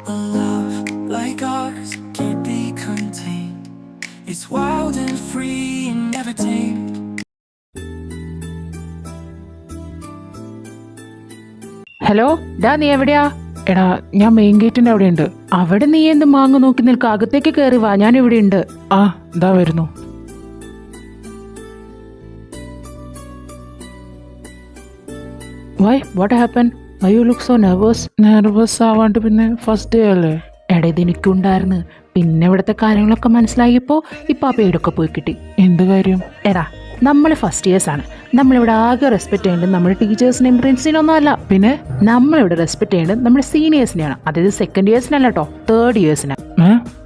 A love like ours can't be contained. It's wild and free and never tamed. Hello ഡാ, നീ എവിടെയാ? എടാ, ഞാൻ മെയിൻ ഗേറ്റിന്റെ അവിടെ ഉണ്ട്. അവിടെ നീ എന്ത് മാങ്ങ നോക്കി നിൽക്ക? അകത്തേക്ക് കയറി വാ, ഞാൻ ഇവിടെ ഉണ്ട്. ആ, ഇതാ വരുന്നു. Why, what happen? Why you look so nervous? Nervous ആവാണ്ട് പിന്നെ ഫസ്റ്റ് ഡേ അല്ലേ? എടാ, ഇത് എനിക്കുണ്ടായിരുന്നു. പിന്നെ ഇവിടുത്തെ കാര്യങ്ങളൊക്കെ മനസ്സിലായപ്പോ ഇപ്പൊ ആ പേടൊക്കെ പോയി കിട്ടി. എന്ത് കാര്യം? എടാ, നമ്മൾ ഫസ്റ്റ് ഇയേഴ്സ് ആണ്. നമ്മളിവിടെ ആകെ റെസ്പെക്ട് ചെയ്യേണ്ടത് നമ്മുടെ ടീച്ചേഴ്സിനെയും പ്രിൻസിനൊന്നും അല്ല. പിന്നെ നമ്മളിവിടെ റെസ്പെക്ട് ചെയ്യേണ്ടത് നമ്മുടെ സീനിയേഴ്സിനെയാണ്. അതായത് സെക്കൻഡ് ഇയേഴ്സിനല്ല കേട്ടോ, തേർഡ് ഇയേഴ്സിന്.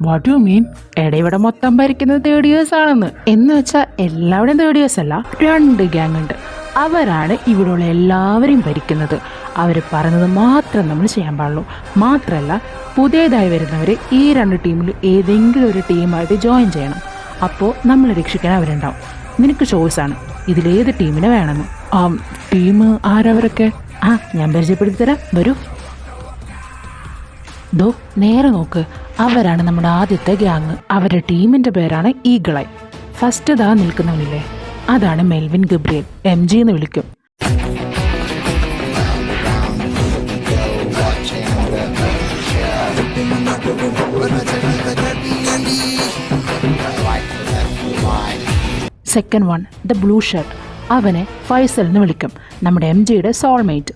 What you mean? എടാ, ഇവിടെ മൊത്തം ഭരിക്കുന്നത് തേർഡ് ഇയേഴ്സ് ആണെന്ന്. എന്ന് വെച്ചാൽ എല്ലാവരുടെയും തേർഡ് ഇയേഴ്സ് അല്ല, 2 ഗ്യാങ് ഉണ്ട്. അവരാണ് ഇവിടെയുള്ള എല്ലാവരെയും ഭരിക്കുന്നത്. അവർ പറയുന്നത് മാത്രം നമ്മൾ ചെയ്യാൻ പാടുള്ളൂ. മാത്രമല്ല, പുതിയതായി വരുന്നവർ ഈ 2 ടീമിൽ ഏതെങ്കിലും ഒരു ടീമായിട്ട് ജോയിൻ ചെയ്യണം. അപ്പോൾ നമ്മൾ രക്ഷിക്കാൻ അവരുണ്ടാവും. നിനക്ക് ചോയ്സാണ് ഇതിലേത് ടീമിനെ വേണമെന്ന്. ടീം ആരവരൊക്കെ? ഞാൻ പരിചയപ്പെടുത്തി തരാം, വരൂ. ദോ, നേരെ നോക്ക്, അവരാണ് നമ്മുടെ ആദ്യത്തെ ഗ്യാങ്. അവരുടെ ടീമിന്റെ പേരാണ് ഈഗിളൈ. ഫസ്റ്റ് ദാ നിൽക്കുന്നവനില്ലേ, അതാണ് മെൽവിൻ ഗബ്രിയേൽ, MG എന്ന് വിളിക്കും. Second one, the blue shirt, അവനെ ഫൈസൽ എന്ന് വിളിക്കും, നമ്മുടെ MGയുടെ സോൾമേറ്റ്.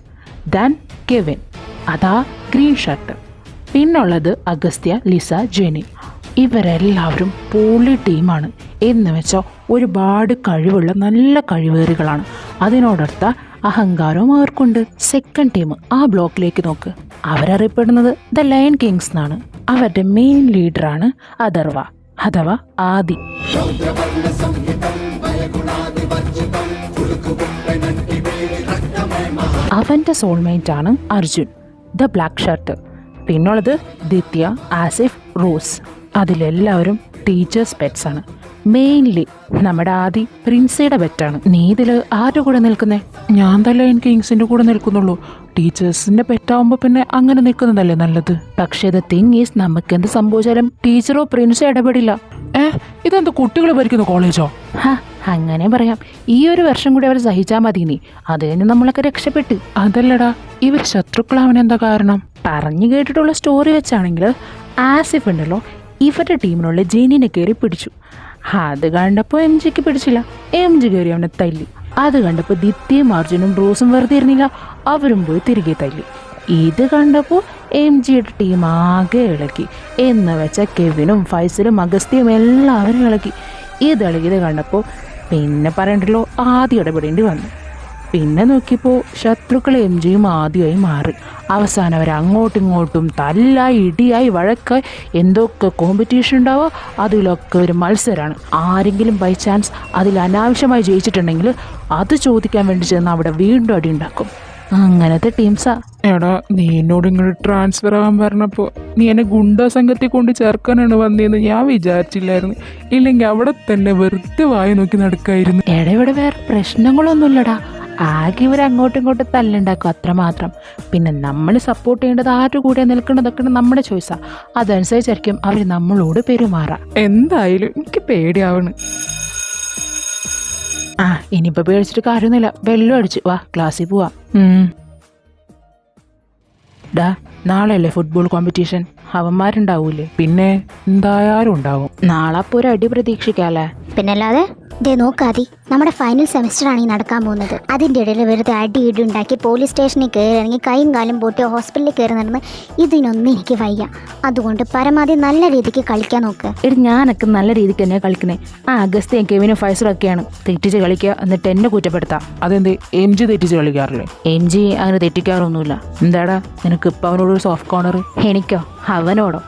ദെൻ കെവിൻ, അതാ ഗ്രീൻ ഷർട്ട്. പിന്നുള്ളത് അഗസ്ത്യ, ലിസ, ജെനി. ഇവരെല്ലാവരും പൊളി ടീമാണ്. എന്ന് വെച്ചാൽ ഒരുപാട് കഴിവുള്ള നല്ല കഴിവേറികളാണ്. അതിനോടൊത്ത അഹങ്കാരവും അവർക്കുണ്ട്. സെക്കൻഡ് ടീം, ആ ബ്ലോക്കിലേക്ക് നോക്ക്, അവരറിയപ്പെടുന്നത് ദ ലയൺ കിങ്സ് എന്നാണ്. അവരുടെ മെയിൻ ലീഡറാണ് അഥർവ അഥവാ ആദി. അവന്റെ സോൾമേറ്റ് ആണ് അർജുൻ, ദ ബ്ലാക്ക് ഷർട്ട്. പിന്നുള്ളത് ദിത്യ, ആസിഫ്, റോസ്. അതിലെല്ലാവരും ടീച്ചേഴ്സ് പെറ്റ്സ് ആണ്. മെയിൻലി നമ്മുടെ ആദി പ്രിൻസിയുടെ പെറ്റാണ്. നീ ഇതിൽ ആരുടെ കൂടെ നിൽക്കുന്നേ? ഞാൻ തന്നെ കിങ്സിന്റെ കൂടെ നിൽക്കുന്നുള്ളൂ. ടീച്ചേഴ്സിന്റെ പെറ്റാവുമ്പോ പിന്നെ അങ്ങനെ നിൽക്കുന്നതല്ലേ നല്ലത്. പക്ഷേ ദ തിങ് ഈസ്, നമുക്ക് എന്ത് സംഭവിച്ചാലും ടീച്ചറോ പ്രിൻസോ ഇടപെടില്ല. ഇതെന്താ കുട്ടികൾ ഭരിക്കുന്ന കോളേജോ? അങ്ങനെ പറയാം. ഈ ഒരു വർഷം കൂടി അവർ സഹിച്ചാൽ മതി. നീ അത് കഴിഞ്ഞ് നമ്മളൊക്കെ രക്ഷപ്പെട്ട്. അതല്ലടാ, ഇവർ ശത്രുക്കളാവനെന്താ കാരണം? പറഞ്ഞു കേട്ടിട്ടുള്ള സ്റ്റോറി വെച്ചാണെങ്കിൽ ആസിഫ് ഉണ്ടല്ലോ, ഇവരുടെ ടീമിനുള്ള ജെനിനെ കയറി പിടിച്ചു. അത് കണ്ടപ്പോൾ MGക്ക് പിടിച്ചില്ല. MG കയറി അവനെ തല്ലി. അത് കണ്ടപ്പോൾ ദിത്യയും അർജുനും റോസും വെറുതെ ഇരുന്നില്ല, അവരും പോയി തിരികെ തല്ലി. ഇത് കണ്ടപ്പോൾ MGയുടെ ടീം ആകെ ഇളക്കി. എന്ന് വെച്ചാൽ കെവിനും ഫൈസലും അഗസ്ത്യയും എല്ലാവരും ഇളക്കി. ഇളകിയത് കണ്ടപ്പോൾ പിന്നെ പറയണ്ടല്ലോ, ആദ്യം ഇടപെടേണ്ടി വന്നു. പിന്നെ നോക്കിയപ്പോൾ ശത്രുക്കൾ MGയും ആദ്യമായി മാറി. അവസാനം അവർ അങ്ങോട്ടും ഇങ്ങോട്ടും തല്ലായി, ഇടിയായി, വഴക്കായി, എന്തൊക്കെ കോമ്പറ്റീഷൻ ഉണ്ടാവോ അതിലൊക്കെ ഒരു മത്സരമാണ്. ആരെങ്കിലും ബൈ ചാൻസ് അതിൽ അനാവശ്യമായി ജയിച്ചിട്ടുണ്ടെങ്കിൽ അത് ചോദിക്കാൻ വേണ്ടി ചെന്ന് അവിടെ വീണ്ടും അടി ഉണ്ടാക്കും. അങ്ങനത്തെ ടീംസാ. എടാ, നീ എന്നോട് ഇങ്ങോട്ട് ട്രാൻസ്ഫർ ആകാൻ പറഞ്ഞപ്പോൾ നീ എന്നെ ഗുണ്ടാ സംഘത്തിൽ കൊണ്ട് ചേർക്കാനാണ് വന്നതെന്ന് ഞാൻ വിചാരിച്ചില്ലായിരുന്നു. ഇല്ലെങ്കിൽ അവിടെ തന്നെ വെറുതെ വായി നോക്കി നടക്കായിരുന്നു. എടാ, ഇവിടെ വേറെ പ്രശ്നങ്ങളൊന്നുമില്ലടാ. ആകെ ഇവർ അങ്ങോട്ടും ഇങ്ങോട്ടും തല്ലുണ്ടാക്കും, അത്രമാത്രം. പിന്നെ നമ്മൾ സപ്പോർട്ട് ചെയ്യേണ്ടത് ആരുടെ കൂടെ നിൽക്കുന്നതൊക്കെ നമ്മുടെ ചോയ്സാ. അതനുസരിച്ചായിരിക്കും അവർ നമ്മളോട് പെരുമാറാം. എന്തായാലും എനിക്ക് പേടിയാവണ്. ഇനിയിപ്പോൾ പേടിച്ചിട്ട് കാര്യമൊന്നുമില്ല. വെള്ളം അടിച്ചു വാ, ക്ലാസ്സിൽ പോവാ. ഡാ, നാളെയല്ലേ ഫുട്ബോൾ കോമ്പറ്റീഷൻ? അവന്മാരുണ്ടാവൂലേ? പിന്നെ എന്തായാലും ഉണ്ടാവും. നാളെ അപ്പോൾ ഒരു അടി പ്രതീക്ഷിക്കാല്ലേ? പിന്നല്ലാതെ. ദേ നോക്കാതി, നമ്മുടെ ഫൈനൽ സെമിസ്റ്റർ ആണ് ഈ നടക്കാൻ പോകുന്നത്. അതിൻ്റെ ഇടയിൽ വെറുതെ അടി ഉണ്ടാക്കി പോലീസ് സ്റ്റേഷനിൽ കയറി ഇറങ്ങി കൈയും കാലും പൊട്ടി ഹോസ്പിറ്റലിൽ കയറി നടന്ന് ഇതിനൊന്നും എനിക്ക് വയ്യ. അതുകൊണ്ട് പരമാവധി നല്ല രീതിക്ക് കളിക്കാൻ നോക്ക്. ഞാനൊക്കെ നല്ല രീതിക്ക് തന്നെ കളിക്കണേ. അഗസ്ത്യയും കെവിനും ഫൈസലും ഒക്കെയാണ് തെറ്റിച്ച് കളിക്കുക, എന്നിട്ട് എന്നെ കുറ്റപ്പെടുത്താം. അതെന്ത്? MG തെറ്റിച്ച് കളിക്കാറില്ലേ? MG അങ്ങനെ തെറ്റിക്കാറൊന്നുമില്ല. എന്താടാ നിനക്ക് ഇപ്പം അവനോടൊരു സോഫ്റ്റ് കോർണർ? എനിക്കോ? അവനോടോ?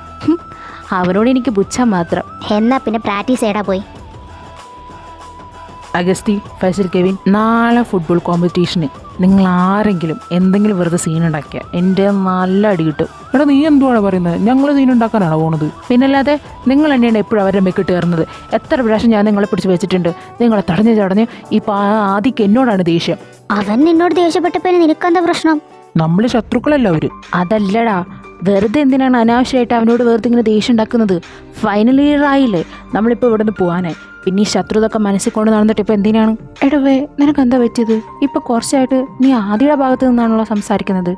അവനോട് എനിക്ക് പുച്ഛം മാത്രം. എന്നാ പിന്നെ പ്രാക്ടീസ് ചെയ്യടാ പോയി. അഗസ്തി, ഫൈസൽ, കെവിൻ, നാളെ ഫുട്ബോൾ കോമ്പറ്റീഷന് നിങ്ങൾ ആരെങ്കിലും എന്തെങ്കിലും വെറുതെ സീൻ ഉണ്ടാക്കിയ എൻ്റെ നല്ല അടി കിട്ടും. എടാ, നീ എന്തുവാണ് പറയുന്നത്? ഞങ്ങൾ സീൻ ഉണ്ടാക്കാനാണോ പോണത്? പിന്നല്ലാതെ നിങ്ങൾ തന്നെയാണ് എപ്പോഴും അവരുടെ മെക്കിട്ട് കയറുന്നത്. എത്ര പ്രാവശ്യം ഞാൻ നിങ്ങളെ പിടിച്ച് വെച്ചിട്ടുണ്ട്. നിങ്ങളെ തടഞ്ഞ് ഇപ്പം ആദ്യം എന്നോടാണ് ദേഷ്യം. അവൻ നിന്നോട് ദേഷ്യപ്പെട്ടപ്പോ നിനക്കെന്താ പ്രശ്നം? നമ്മൾ ശത്രുക്കളല്ല അവര്. അതല്ലടാ, വെറുതെ എന്തിനാണ് അനാവശ്യമായിട്ട് അവനോട് വെറുതെ ഇങ്ങനെ ദേഷ്യം ഉണ്ടാക്കുന്നത്? ഫൈനൽ ഇയർ ആയില്ലേ, നമ്മളിപ്പോൾ ഇവിടെ നിന്ന് പോകാനായി. പിന്നെ ഈ ശത്രുതൊക്കെ മനസ്സിൽ കൊണ്ട് നടന്നിട്ട് ഇപ്പം എന്തിനാണ്? എടവേ, നിനക്ക് എന്താ പറ്റിയത്? ഇപ്പം കുറച്ചായിട്ട് നീ ആദ്യയുടെ ഭാഗത്ത് നിന്നാണല്ലോ സംസാരിക്കുന്നത്.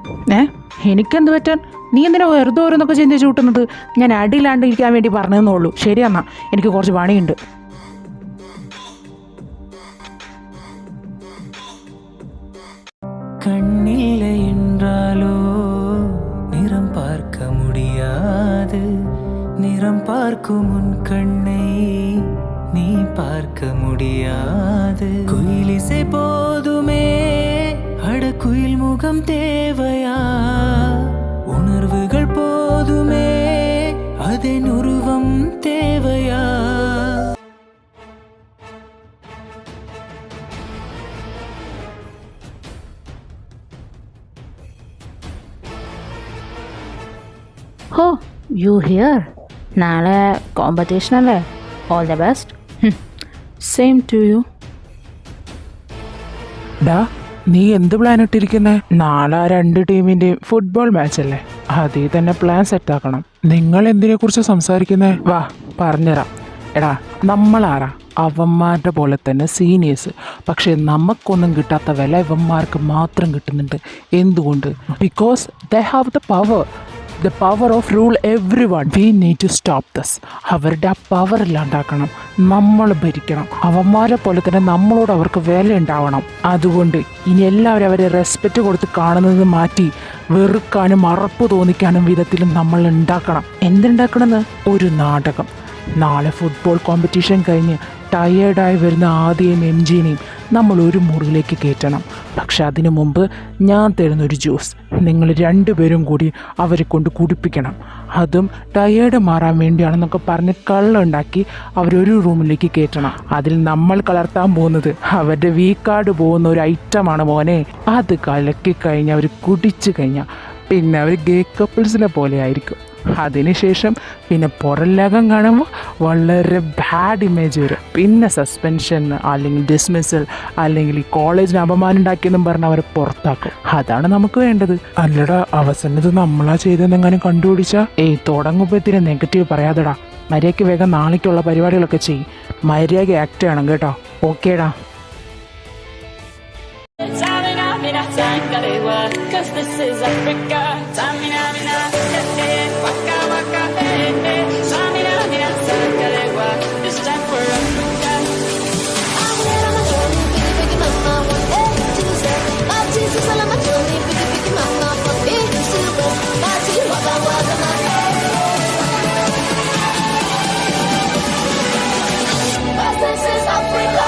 എനിക്കെന്ത് പറ്റാൻ? നീ എന്തിനാ വെറുതെ ഓരോന്നൊക്കെ ചിന്തിച്ച് കൂട്ടുന്നത്? ഞാൻ അടിയിലാണ്ട് ഇരിക്കാൻ വേണ്ടി പറഞ്ഞതെന്നേ ഉള്ളൂ. ശരിയെന്നാ, എനിക്ക് കുറച്ച് പണിയുണ്ട്. கண்ணில்லை என்றாலோ நிறம் பார்க்க முடியாது. நிறம் பார்க்கும் உன் கண்ணை நீ பார்க்க முடியாது. குயிலிசை போதுமே, அட குயில் முகம் தேவையா? உணர்வுகள் போதுமே, அதன் உருவம் தேவையா? Oh, you here? നാളെ കോമ്പറ്റീഷൻ അല്ലേ? All the best. Same to you. ഡാ, നീ എന്ത് പ്ലാൻ ഇട്ടിരിക്കുന്നേ? നാളെ 2 ടീമിൻ്റെയും ഫുട്ബോൾ മാച്ച് അല്ലേ? അതിൽ തന്നെ പ്ലാൻ സെറ്റാക്കണം. നിങ്ങൾ എന്തിനെ കുറിച്ച് സംസാരിക്കുന്നേ? വാ പറഞ്ഞുതരാം. എടാ, നമ്മളാരാ? അവന്മാരുടെ പോലെ തന്നെ സീനിയേഴ്സ്. പക്ഷേ നമുക്കൊന്നും കിട്ടാത്ത വില ഇവന്മാർക്ക് മാത്രം കിട്ടുന്നുണ്ട്. എന്തുകൊണ്ട്? Because they have the power. The power of rule everyone. We need to stop this. അവരുടെ ആ പവർ ഇല്ലാണ്ടാക്കണം. നമ്മൾ ഭരിക്കണം. അവന്മാരെ പോലെ തന്നെ നമ്മളോട് അവർക്ക് വില ഉണ്ടാവണം. അതുകൊണ്ട് ഇനി എല്ലാവരും അവരെ റെസ്പെക്റ്റ് കൊടുത്ത് കാണുന്നത് മാറ്റി വെറുക്കാനും അറപ്പ് തോന്നിക്കാനും വിധത്തിൽ നമ്മൾ ഉണ്ടാക്കണം. എന്തുണ്ടാക്കണമെന്ന്? ഒരു നാടകം. നാളെ ഫുട്ബോൾ കോമ്പറ്റീഷൻ കഴിഞ്ഞ് ടയേർഡായി വരുന്ന ആദ്യം എംജിനെയും നമ്മൾ ഒരു മുറിയിലേക്ക് കയറ്റണം. പക്ഷെ അതിനു മുമ്പ് ഞാൻ തരുന്നൊരു ജ്യൂസ് നിങ്ങൾ 2 പേരും കൂടി അവരെ കൊണ്ട് കുടിപ്പിക്കണം. അതും ടയേർഡ് മാറാൻ വേണ്ടിയാണെന്നൊക്കെ പറഞ്ഞ് കള്ളുണ്ടാക്കി അവരൊരു റൂമിലേക്ക് കയറ്റണം. അതിൽ നമ്മൾ കലർത്താൻ പോകുന്നത് അവരുടെ വീക്കാർഡ് പോകുന്ന ഒരു ഐറ്റമാണ് മോനെ. അത് കലക്കി കഴിഞ്ഞ് അവർ കുടിച്ചു കഴിഞ്ഞാൽ പിന്നെ അവർ ഗേ കപ്പിൾസിനെ പോലെ ആയിരിക്കും. അതിനുശേഷം പിന്നെ പുറംലോകം കാണുമ്പോൾ വളരെ ബാഡ് ഇമേജ് വരും. പിന്നെ സസ്പെൻഷൻ അല്ലെങ്കിൽ ഡിസ്മിസൽ അല്ലെങ്കിൽ ഈ കോളേജിന് അപമാനം ഉണ്ടാക്കിയെന്നും പറഞ്ഞ് അവരെ പുറത്താക്കും. അതാണ് നമുക്ക് വേണ്ടത്. അല്ലടാ, അവസാനം ഇത് നമ്മളാ ചെയ്തെന്നെങ്ങാനും കണ്ടുപിടിച്ചാ തുടങ്ങുമ്പോൾ ഇത്തിരി നെഗറ്റീവ് പറയാതെടാ. മര്യാദയ്ക്ക് വേഗം നാളേക്കുള്ള പരിപാടികളൊക്കെ ചെയ്യും. മര്യാദയ്ക്ക് ആക്ട് ചെയ്യണം കേട്ടോ. ഓക്കേടാ. Cause this is Africa. Samina, mina, waka, waka, hey, hey. Samina, mina, sakalewa. This time for Africa. I'm here on my journey, biggie, biggie, mama. 1, 8, 2, 7. My Jesus, all on my journey, biggie, biggie, mama. From big to silver. My team, waka, waka, my hey. Cause this is Africa.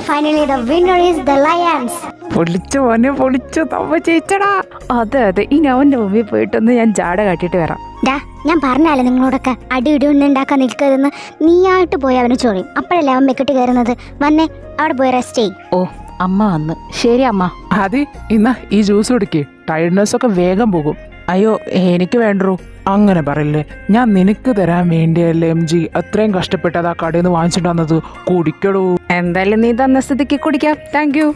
Finally, the winner is the Lions. പൊളിച്ചു മോനെ, പൊളിച്ചു. തമ്മ ജയിച്ചടാ. അതെ, ഇനി അവൻ്റെ മുമ്പിൽ പോയിട്ടൊന്ന് ഞാൻ ജാട കാട്ടിയിട്ട് വരാം. ഡാ, ഞാൻ പറഞ്ഞാലേ നിങ്ങളോടൊക്കെ അടി ഉണ്ടാക്കാൻ നിൽക്കരുതെന്ന്. നീയായിട്ട് പോയി അവന് ചോറിയും. അപ്പോഴല്ലേ അവൻ മെക്കിട്ട് കയറുന്നത്. വന്നേ, അവിടെ പോയി റെസ്റ്റ് ചെയ്യും. ഓ, അമ്മ വന്ന്. ശരി അമ്മ. അതെ, ഇന്നാ ഈ ജ്യൂസ് കുടിക്കേ. ടയർഡ്നെസ് ഒക്കെ വേഗം പോകും. അയ്യോ, എനിക്ക് വേണ്ടൂ. അങ്ങനെ പറയില്ലേ, ഞാൻ നിനക്ക് തരാൻ വേണ്ടിയല്ലേ MG അത്രയും കഷ്ടപ്പെട്ടത് ആ കടയിൽ നിന്ന് വാങ്ങിച്ചിട്ട് വന്നത്. കുടിക്കടൂ. എന്തായാലും നീ തന്ന സ്ഥിതിക്ക് കുടിക്കാം. Thank you.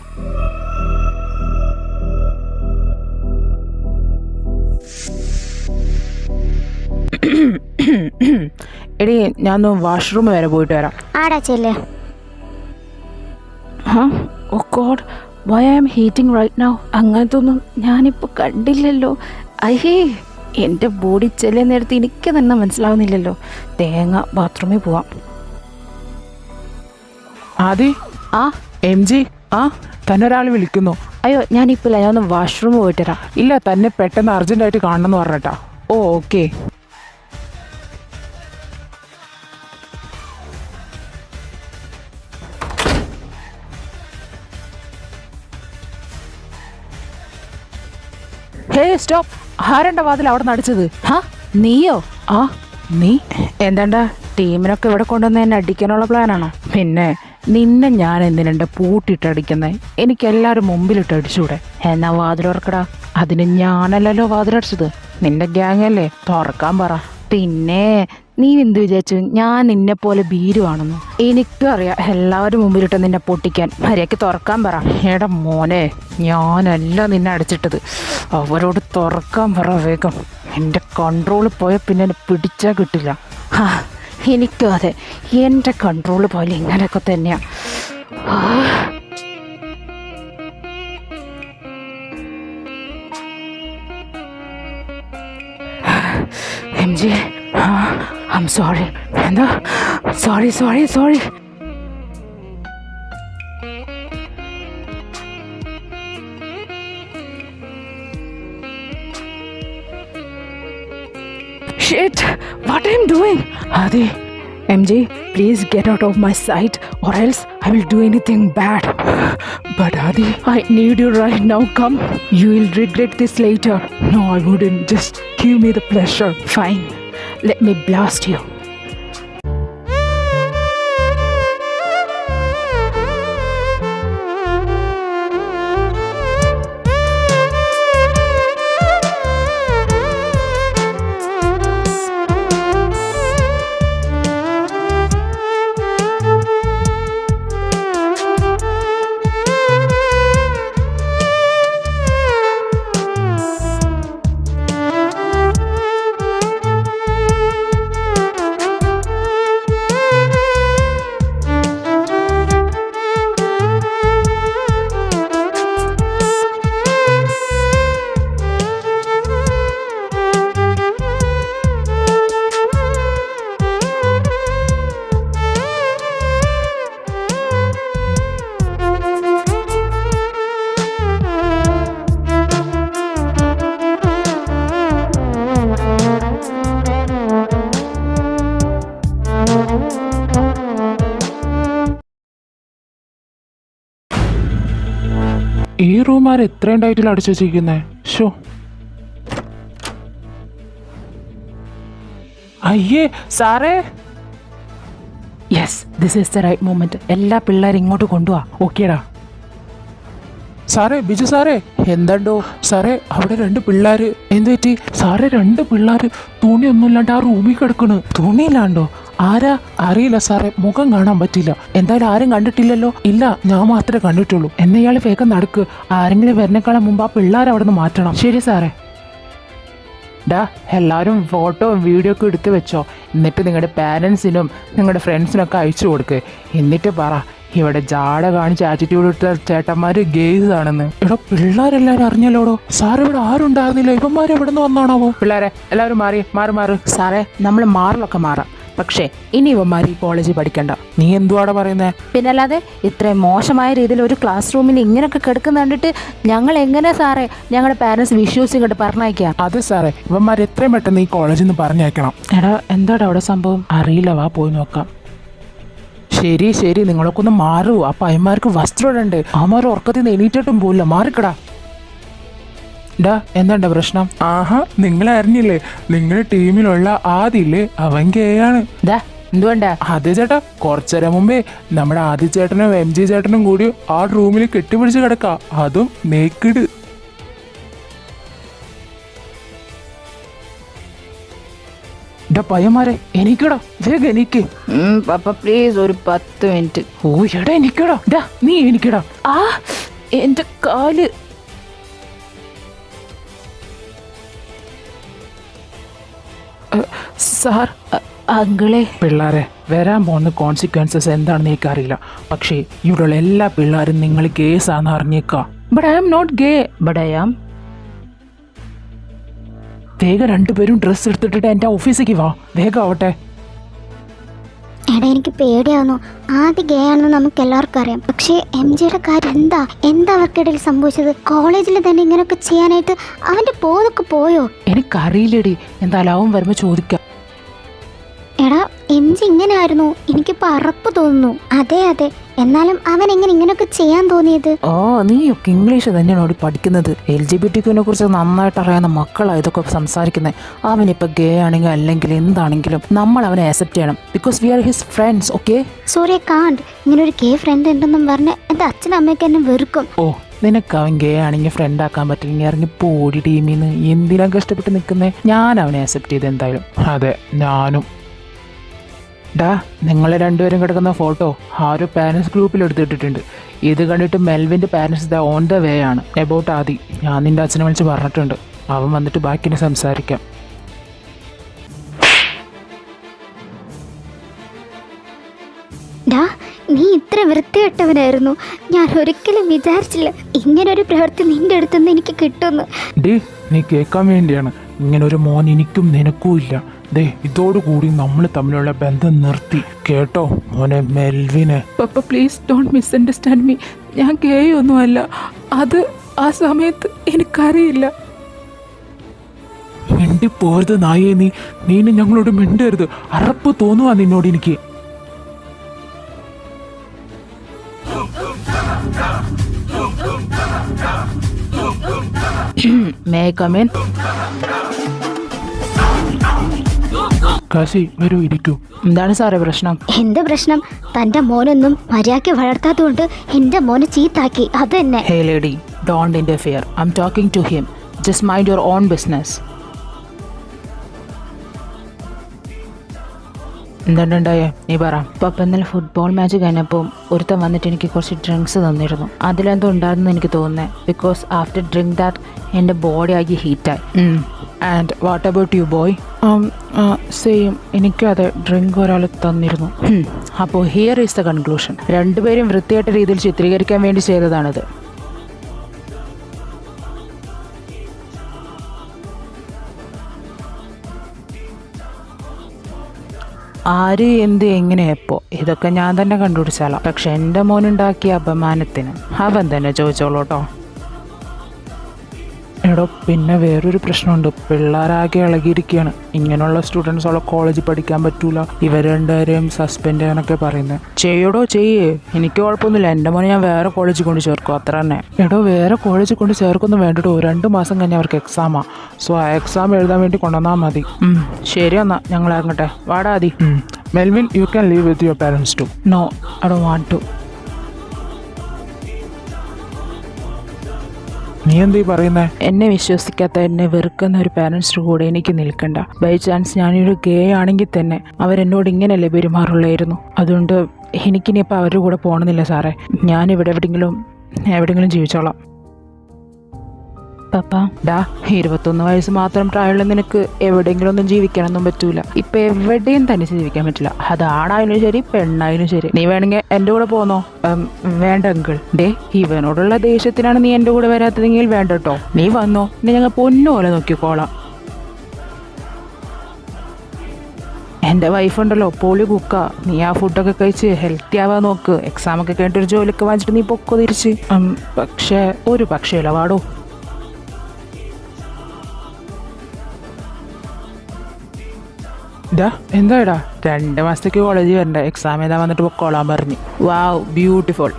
എടി, ഞാൻ വാഷ്റൂം വരെ പോയിട്ട് വരാം. ആടാ ചെല്ലേ. Oh god, why I am heating right now. അങ്ങനത്തൊന്നും ഞാനിപ്പോൾ കണ്ടില്ലല്ലോ. അയ്യേ, എൻ്റെ ബോഡി ചെല്ലിയ നേരത്ത് എനിക്ക് തന്നെ മനസ്സിലാവുന്നില്ലല്ലോ. തേങ്ങ, ബാത്റൂമിൽ പോവാം. ആദി, ആ MG, തന്നെ ഒരാൾ വിളിക്കുന്നു. അയ്യോ, ഞാനിപ്പോൾ ഒന്ന് വാഷ്റൂം പോയിട്ട് വരാം. ഇല്ല, തന്നെ പെട്ടെന്ന് അർജൻറ്റായിട്ട് കാണണം എന്ന് പറഞ്ഞിട്ടാ. ഓ, ഓക്കെ. ഹേ, സ്റ്റോപ്പ്. ആരണ്ട വാതിൽ അവിടെ നടിച്ചത്? ഹാ, നീയോ? ആ, നീ എന്താണ്ടാ ടീമിനൊക്കെ ഇവിടെ കൊണ്ടുവന്ന് എന്നെ അടിക്കാനുള്ള പ്ലാനാണോ? പിന്നെ നിന്നെ ഞാൻ എന്തിനുണ്ട് പൂട്ടിയിട്ടടിക്കുന്നേ? എനിക്ക് എല്ലാവരും മുമ്പിലിട്ട് അടിച്ചൂടെ? എന്നാ വാതിലുറക്കടാ. അതിന് ഞാനല്ലല്ലോ വാതിലടിച്ചത്, നിന്റെ ഗ്യാങ് അല്ലേ. തുറക്കാൻ പറ. പിന്നെ നീ എന്ത് വിചാരിച്ചു ഞാൻ നിന്നെ പോലെ ഭീരുവാണെന്ന്? എനിക്കും അറിയാം എല്ലാവരും മുമ്പിലിട്ട് നിന്നെ പൊട്ടിക്കാൻ. മര്യാദയ്ക്ക് തുറക്കാൻ പറ. എടാ മോനെ, ഞാനല്ല നിന്നെ അടിച്ചിട്ടത്, അവരോട് തുറക്കാൻ പറ വേഗം. എൻ്റെ കൺട്രോൾ പോയ പിന്നെ എന്നെ പിടിച്ചാൽ കിട്ടില്ല. ആ, എനിക്കും അതെ, എൻ്റെ കൺട്രോൾ പോലെ ഇങ്ങനെയൊക്കെ തന്നെയാ. MJ, I'm sorry. എന്താ? Sorry. Shit, what I'm doing? Adi, MJ, please get out of my sight or else I will do anything bad. But Adi, I need you right now. Come. You will regret this later. No, I wouldn't. Just give me the pleasure. Fine. Let me blast you. ഈ room ആര് എത്രയും title അടിച്ചു വെച്ചിരിക്കുന്നേ? Show, അയ്യേ സാറേ. Yes, this is the right moment. എല്ലാ പിള്ളേരും ഇങ്ങോട്ട് കൊണ്ടുപോവാ. ഓക്കേടാ. സാറേ, ബിജു സാറേ. എന്താണ്ടോ സാറേ, അവിടെ 2 പിള്ളേര്. എന്ത് പറ്റി സാറേ? 2 പിള്ളേര് തുണിയൊന്നുമില്ലാണ്ട് ആ റൂമിൽ കിടക്കണ്. തുണിയില്ലാണ്ടോ? ആരാ? അറിയില്ല സാറേ, മുഖം കാണാൻ പറ്റില്ല. എന്തായാലും ആരും കണ്ടിട്ടില്ലല്ലോ? ഇല്ല, ഞാൻ മാത്രമേ കണ്ടിട്ടുള്ളൂ. എന്നാ ഇയാൾ വേഗം നടക്ക്. ആരെങ്കിലും വരുന്നേക്കാളും മുമ്പ് ആ പിള്ളേരെ അവിടെ നിന്ന് മാറ്റണം. ശരി സാറേ. ഡാ, എല്ലാവരും ഫോട്ടോയും വീഡിയോ ഒക്കെ എടുത്ത് വെച്ചോ. എന്നിട്ട് നിങ്ങളുടെ പാരൻസിനും നിങ്ങളുടെ ഫ്രണ്ട്സിനൊക്കെ അയച്ചു കൊടുക്ക്. എന്നിട്ട് പറ ഇവിടെ ജാട കാണിച്ച് ആറ്റിറ്റ്യൂഡ് ഇട്ട ചേട്ടന്മാര് ഗെയ്സ് ആണെന്ന്. ഇവിടെ പിള്ളേരെല്ലാരും അറിഞ്ഞല്ലോടോ. സാർ ഇവിടെ ആരുണ്ടായിരുന്നില്ല. ഇവന്മാർ എവിടെ നിന്ന് വന്നാണാവോ? പിള്ളേരെ എല്ലാവരും മാറ്. സാറേ, നമ്മൾ മാറിലൊക്കെ മാറാം. പക്ഷേ ഇനി ഇവന്മാർ ഈ കോളേജിൽ പഠിക്കണ്ട. നീ എന്തുവാടാ പറയുന്നേ? പിന്നല്ലാതെ ഇത്രയും മോശമായ രീതിയിൽ ഒരു ക്ലാസ് റൂമിൽ ഇങ്ങനെയൊക്കെ കിടക്കുന്ന കണ്ടിട്ട് ഞങ്ങൾ എങ്ങനെ സാറേ ഞങ്ങളുടെ പാരൻസ് വിഷ്യൂസ് ഇങ്ങോട്ട് പറഞ്ഞയക്കാം? അതെ സാറേ, ഇവന്മാർ എത്രയും പെട്ടെന്ന് ഈ കോളേജിൽ നിന്ന് പറഞ്ഞയക്കണം. എടാ, എന്താടാ അവിടെ സംഭവം? അറിയില്ല, വാ പോയി നോക്കാം. ശരി, നിങ്ങളൊക്കെ ഒന്ന് മാറൂ. ആ പയ്യന്മാർക്ക് വസ്ത്രം ഇടണ്ട്. അവന്മാർ ഉറക്കത്തിൽ നിന്ന് എണീറ്റിട്ടും പോയില്ല. മാറിക്കടാ. ഡാ, എന്താ പ്രശ്നം? ആഹാ, നിങ്ങൾ അറിഞ്ഞില്ലേ? നിങ്ങളുടെ ടീമിലുള്ള ആദില്ലേ, അവൻ ഗേയാണ്. എന്തുകൊണ്ടാ? അതെ ചേട്ടാ, കുറച്ചേരം മുമ്പേ നമ്മുടെ ആദി ചേട്ടനും MG ചേട്ടനും കൂടി ആ റൂമിൽ കെട്ടിപ്പിടിച്ച് കിടക്ക. അതും നേക്കിഡ്. പയ്യന്മാരെ എനിക്കടാ, വേഗം എനിക്ക്. പപ്പ പ്ലീസ് ഒരു 10 മിനിറ്റ്. ഓ എടാ, എനിക്കടാ. ഡാ, നീ എനിക്കടാ. ആ, എന്റെ കാല്. സാർ, അങ്കിളെ. പിള്ളേരെ, വരാൻ പോകുന്ന കോൺസിക്വൻസസ് എന്താണെന്ന് എനിക്കറിയില്ല. പക്ഷേ ഇവിടെയുള്ള എല്ലാ പിള്ളേരും നിങ്ങൾ കേസാന്ന് അറിഞ്ഞേക്കാം. But I am not gay. But I am. വേഗം 2 പേരും ഡ്രസ്സ് എടുത്തിട്ട് എൻ്റെ ഓഫീസിലേക്ക് വാ. വേഗം ആവട്ടെ. എടാ, എനിക്ക് പേടിയാവുന്നു. ആദ്യം ഗേ ആണെന്ന് നമുക്ക് എല്ലാവർക്കും അറിയാം. പക്ഷേ MJയുടെ കാര്യം എന്താ അവർക്കിടയിൽ സംഭവിച്ചത്? കോളേജിൽ തന്നെ ഇങ്ങനെയൊക്കെ ചെയ്യാനായിട്ട് അവൻ്റെ പോതൊക്കെ പോയോ? എനിക്കറിയില്ലടി. എന്തായാലും അവൻ വരുമ്പോൾ ചോദിക്കാം. എടാ, എം ജി ഇങ്ങനെ ആയിരുന്നു, എനിക്കിപ്പോൾ അറപ്പ് തോന്നുന്നു. അതെ അതെ, എന്നാലും അവൻ എങ്ങനെ ഇങ്ങനെയൊക്കെ ചെയ്യാൻ തോന്നിയത്? ഓ, നീയൊക്കെ ഇംഗ്ലീഷ് തന്നെയാണ് പഠിക്കുന്നത്. LGBTQനെ കുറിച്ച് നന്നായിട്ട് അറിയാവുന്ന മക്കളാണ് ഇതൊക്കെ സംസാരിക്കുന്നത്. അവനിപ്പോൾ ഗേ ആണെങ്കിൽ അല്ലെങ്കിൽ എന്താണെങ്കിലും നമ്മൾ അവനെ ആക്സെപ്റ്റ് ചെയ്യണം. Because we are his friends. Okay, Surya കാണ്ട് ഇങ്ങനെ ഒരു ഗേ ഫ്രണ്ട് ഉണ്ടെന്നും പറഞ്ഞ് എൻ്റെ അച്ഛനും അമ്മയൊക്കെ എന്നെ വെറുക്കും. ഓ, നിനക്ക് അവൻ ഗേ ആണെങ്കിൽ ഫ്രണ്ട് ആക്കാൻ പറ്റില്ലെങ്കിൽ ഇറങ്ങി പോടി ടീമിൽ നിന്ന്. എന്തിനാ കഷ്ടപ്പെട്ട് നിൽക്കുന്നേ? ഞാൻ അവനെ ആക്സെപ്റ്റ് ചെയ്ത് എന്തായാലും. അതെ, ഞാനും. ഡാ, നിങ്ങൾ രണ്ടുപേരും കിടക്കുന്ന ഫോട്ടോ ആരോ പാരൻസ് ഗ്രൂപ്പിൽ എടുത്തിട്ടിട്ടുണ്ട്. ഇത് കണ്ടിട്ട് മെൽവിൻ്റെ parents the on the way ആണ് എബൌട്ട് ആദി. ഞാൻ നിൻ്റെ അച്ഛനെ വിളിച്ച് പറഞ്ഞിട്ടുണ്ട്. അവൻ വന്നിട്ട് ബാക്കിന് സംസാരിക്കാം. ഡാ, നീ ഇത്ര വൃത്തികെട്ടവനായിരുന്നു. ഞാൻ ഒരിക്കലും വിചാരിച്ചില്ല ഇങ്ങനൊരു പ്രവൃത്തി നിന്റെ അടുത്തുനിന്ന് എനിക്ക് കിട്ടുമെന്ന്. ഡേ, നീ കേൾക്കാൻ വേണ്ടിയാണ്. ഇങ്ങനെ ഒരു മോൻ എനിക്കും നിനക്കും ഇല്ല. ദേ, ഇതോടുകൂടി നമ്മൾ തമ്മിലുള്ള ബന്ധം നിർത്തി കേട്ടോ മോനെ മെൽവിനെ. പപ്പ പ്ലീസ് ഡോണ്ട് മിസ്അണ്ടർസ്റ്റാൻഡ് മീ. ഞാൻ ഗേ ഒന്നുമല്ല. അത് ആ സമയത്ത് എനിക്കറിയില്ല. മിണ്ടിപ്പോരുത് നായേ. നീ ഞങ്ങളോട് മിണ്ടരുത്. അറപ്പ് തോന്നുവാ നിന്നോട് എനിക്ക്. May I come in? Kashi, വരൂ, ഇരിക്കൂ. എന്താണ് സാറേ പ്രശ്നം? എന്ത് പ്രശ്നം? തൻ്റെ മോനൊന്നും മര്യാദയ്ക്ക് വളർത്താത്തതുകൊണ്ട് എൻ്റെ മോനെ ചീത്താക്കി, അതന്നെ. Hey lady, don't interfere. I'm talking to him. Just mind your own business. എന്തുണ്ടായേ? നീ പറ. പപ്പ ഇന്നലെ ഫുട്ബോൾ മാച്ച് കഴിഞ്ഞപ്പോൾ ഒരുത്തൻ വന്നിട്ട് എനിക്ക് കുറച്ച് ഡ്രിങ്ക്സ് തന്നിരുന്നു. അതിലെന്തോ ഉണ്ടായിരുന്നു എനിക്ക് തോന്നുന്നത്. ബിക്കോസ് ആഫ്റ്റർ ഡ്രിങ്ക് ദാറ്റ് എൻ്റെ ബോഡി ആകെ ഹീറ്റായി. And what about you boy? Same, എനിക്കും അതെ, ഡ്രിങ്ക് ഒരാൾ തന്നിരുന്നു. അപ്പോൾ ഹിയർ ഈസ് ദ കൺക്ലൂഷൻ. രണ്ടുപേരും വൃത്തിയായിട്ട രീതിയിൽ ചിത്രീകരിക്കാൻ വേണ്ടി ചെയ്തതാണിത്. ആര്, എന്ത്, എങ്ങനെ, എപ്പോൾ, ഇതൊക്കെ ഞാൻ തന്നെ കണ്ടുപിടിച്ചാലോ. പക്ഷെ എൻ്റെ മോനുണ്ടാക്കിയ അപമാനത്തിന് അവൻ തന്നെ ചോദിച്ചോളൂട്ടോ. എടോ, പിന്നെ വേറൊരു പ്രശ്നമുണ്ട്. പിള്ളേരാകെ ഇളകിയിരിക്കുകയാണ്. ഇങ്ങനെയുള്ള സ്റ്റുഡൻസുള്ള കോളേജിൽ പഠിക്കാൻ പറ്റൂല. ഇവർ രണ്ടുപേരെയും സസ്പെൻഡ് ചെയ്യാനൊക്കെ പറയുന്നത്. ചെയ്യടോ, ചെയ്യേ. എനിക്ക് കുഴപ്പമൊന്നുമില്ല. എൻ്റെ മോനെ ഞാൻ വേറെ കോളേജിൽ കൊണ്ട് ചേർക്കും, അത്ര തന്നെ. എടോ, വേറെ കോളേജിൽ കൊണ്ട് ചേർക്കൊന്നും വേണ്ടിട്ടോ. 2 മാസം കഴിഞ്ഞ് അവർക്ക് എക്സാമാണ്. സോ ആ എക്സാം എഴുതാൻ വേണ്ടി കൊണ്ടുവന്നാൽ മതി. ശരി, എന്നാ ഞങ്ങൾ ഇറങ്ങട്ടെ. വാടാതി. Melvin, you can leave with your parents too. No, I don't want to. നീ എന്തീ പറയുന്നേ? എന്നെ വിശ്വസിക്കാത്ത, എന്നെ വെറുക്കുന്ന ഒരു പാരൻസിൻ്റെ കൂടെ എനിക്ക് നിൽക്കണ്ട. ബൈ ചാൻസ് ഞാനൊരു ഗേ ആണെങ്കിൽ തന്നെ അവരെന്നോട് ഇങ്ങനെയല്ലേ പെരുമാറുള്ളായിരുന്നു. അതുകൊണ്ട് എനിക്കിനിപ്പോൾ അവരുടെ കൂടെ പോകണമെന്നില്ല സാറേ. ഞാനിവിടെ എവിടെയെങ്കിലും ജീവിച്ചോളാം. പപ്പ, ഡാ, 21 വയസ്സ് മാത്രം പ്രായമുള്ള നിനക്ക് എവിടെയെങ്കിലും ഒന്നും ജീവിക്കാനൊന്നും പറ്റൂല. ഇപ്പം എവിടെയും തനിച്ച് ജീവിക്കാൻ പറ്റില്ല. അത് ആണായാലും ശരി, പെണ്ണായാലും ശരി. നീ വേണമെങ്കിൽ എൻ്റെ കൂടെ പോന്നോ? വേണ്ട അങ്കിൾ. ഡേ, ഇവനോടുള്ള ദേഷ്യത്തിനാണ് നീ എൻ്റെ കൂടെ വരാത്തതെങ്കിൽ വേണ്ട കേട്ടോ. നീ വന്നോ, നീ ഞങ്ങൾ പൊന്നുപോലെ നോക്കിക്കോളാം. എൻ്റെ വൈഫുണ്ടല്ലോ, പൊളി കുക്കാ. നീ ആ ഫുഡൊക്കെ കഴിച്ച് ഹെൽത്തി ആവാൻ നോക്ക്. എക്സാമൊക്കെ കഴിഞ്ഞിട്ടൊരു ജോലിയൊക്കെ വാങ്ങിച്ചിട്ട് നീ പൊക്കോ തിരിച്ച്. പക്ഷേ ഒരു പക്ഷേ വാടോ. എന്താടാ, 2 മാസത്തേക്ക് കോളേജിൽ വരണ്ട. എക്സാം എഴുതാൻ വന്നിട്ട് പൊക്കോളാൻ പറഞ്ഞു. വാവ്, ബ്യൂട്ടിഫുൾ.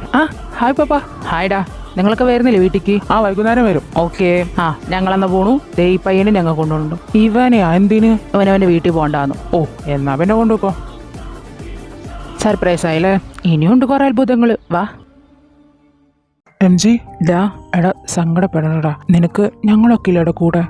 ഹായ് പപ്പ. ഹായ്ഡാ. നിങ്ങളൊക്കെ വരുന്നില്ലേ വീട്ടിലേക്ക്? വൈകുന്നേരം വരും. ഓക്കെ. ഞങ്ങളെന്നാ പോണു. ദേ ഈ പയ്യനെ ഞങ്ങൾ കൊണ്ടുപോകണ്ടു. ഇവനെയാ? എന്തിന്? അവനവൻ്റെ വീട്ടിൽ പോകണ്ടാന്നു. ഓ, എന്നാ പിന്നെ കൊണ്ടുപോക്കോ. സർപ്രൈസ് ആയില്ലേ? ഇനിയുണ്ട് കുറെ അത്ഭുതങ്ങൾ. വാ. എം ജി, എടാ സങ്കടപ്പെടണടാ. നിനക്ക് ഞങ്ങളൊക്കെ ഇല്ലടാ കൂടെ.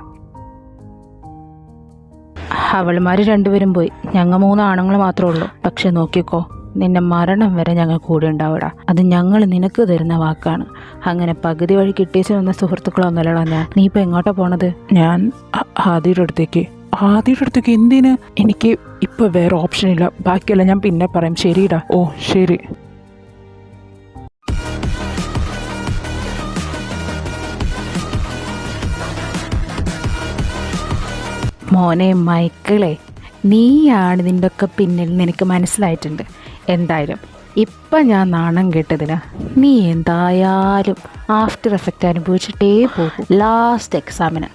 അവൾമാർ രണ്ടുപേരും പോയി. ഞങ്ങൾ 3 ആണുങ്ങൾ മാത്രമേ ഉള്ളൂ. പക്ഷെ നോക്കിക്കോ, നിന്റെ മരണം വരെ ഞങ്ങൾ കൂടെ ഉണ്ടാവിടാ. അത് ഞങ്ങൾ നിനക്ക് തരുന്ന വാക്കാണ്. അങ്ങനെ പകുതി വഴി കിട്ടിയേച്ച് വന്ന സുഹൃത്തുക്കളൊന്നുമല്ലടാ ഞാൻ. നീ ഇപ്പം എങ്ങോട്ടാ പോണത്? ഞാൻ ആദിയുടെ അടുത്തേക്ക്. ആദിയുടെ അടുത്തേക്ക് എന്തിന്? എനിക്ക് ഇപ്പം വേറെ ഓപ്ഷൻ ഇല്ല. ബാക്കിയല്ല ഞാൻ പിന്നെ പറയും. ശരിടാ. ഓ ശരി. മോനെ മൈക്കിളെ, നീയാണ് ഇതിൻ്റെ ഒക്കെ പിന്നിൽ. നിനക്ക് മനസ്സിലായിട്ടുണ്ട്. എന്തായാലും ഇപ്പം ഞാൻ നാണം കേട്ടതിന് നീ എന്തായാലും ആഫ്റ്റർ എഫക്റ്റ് അനുഭവിച്ചിട്ടേ പോകും. ലാസ്റ്റ് എക്സാമിന്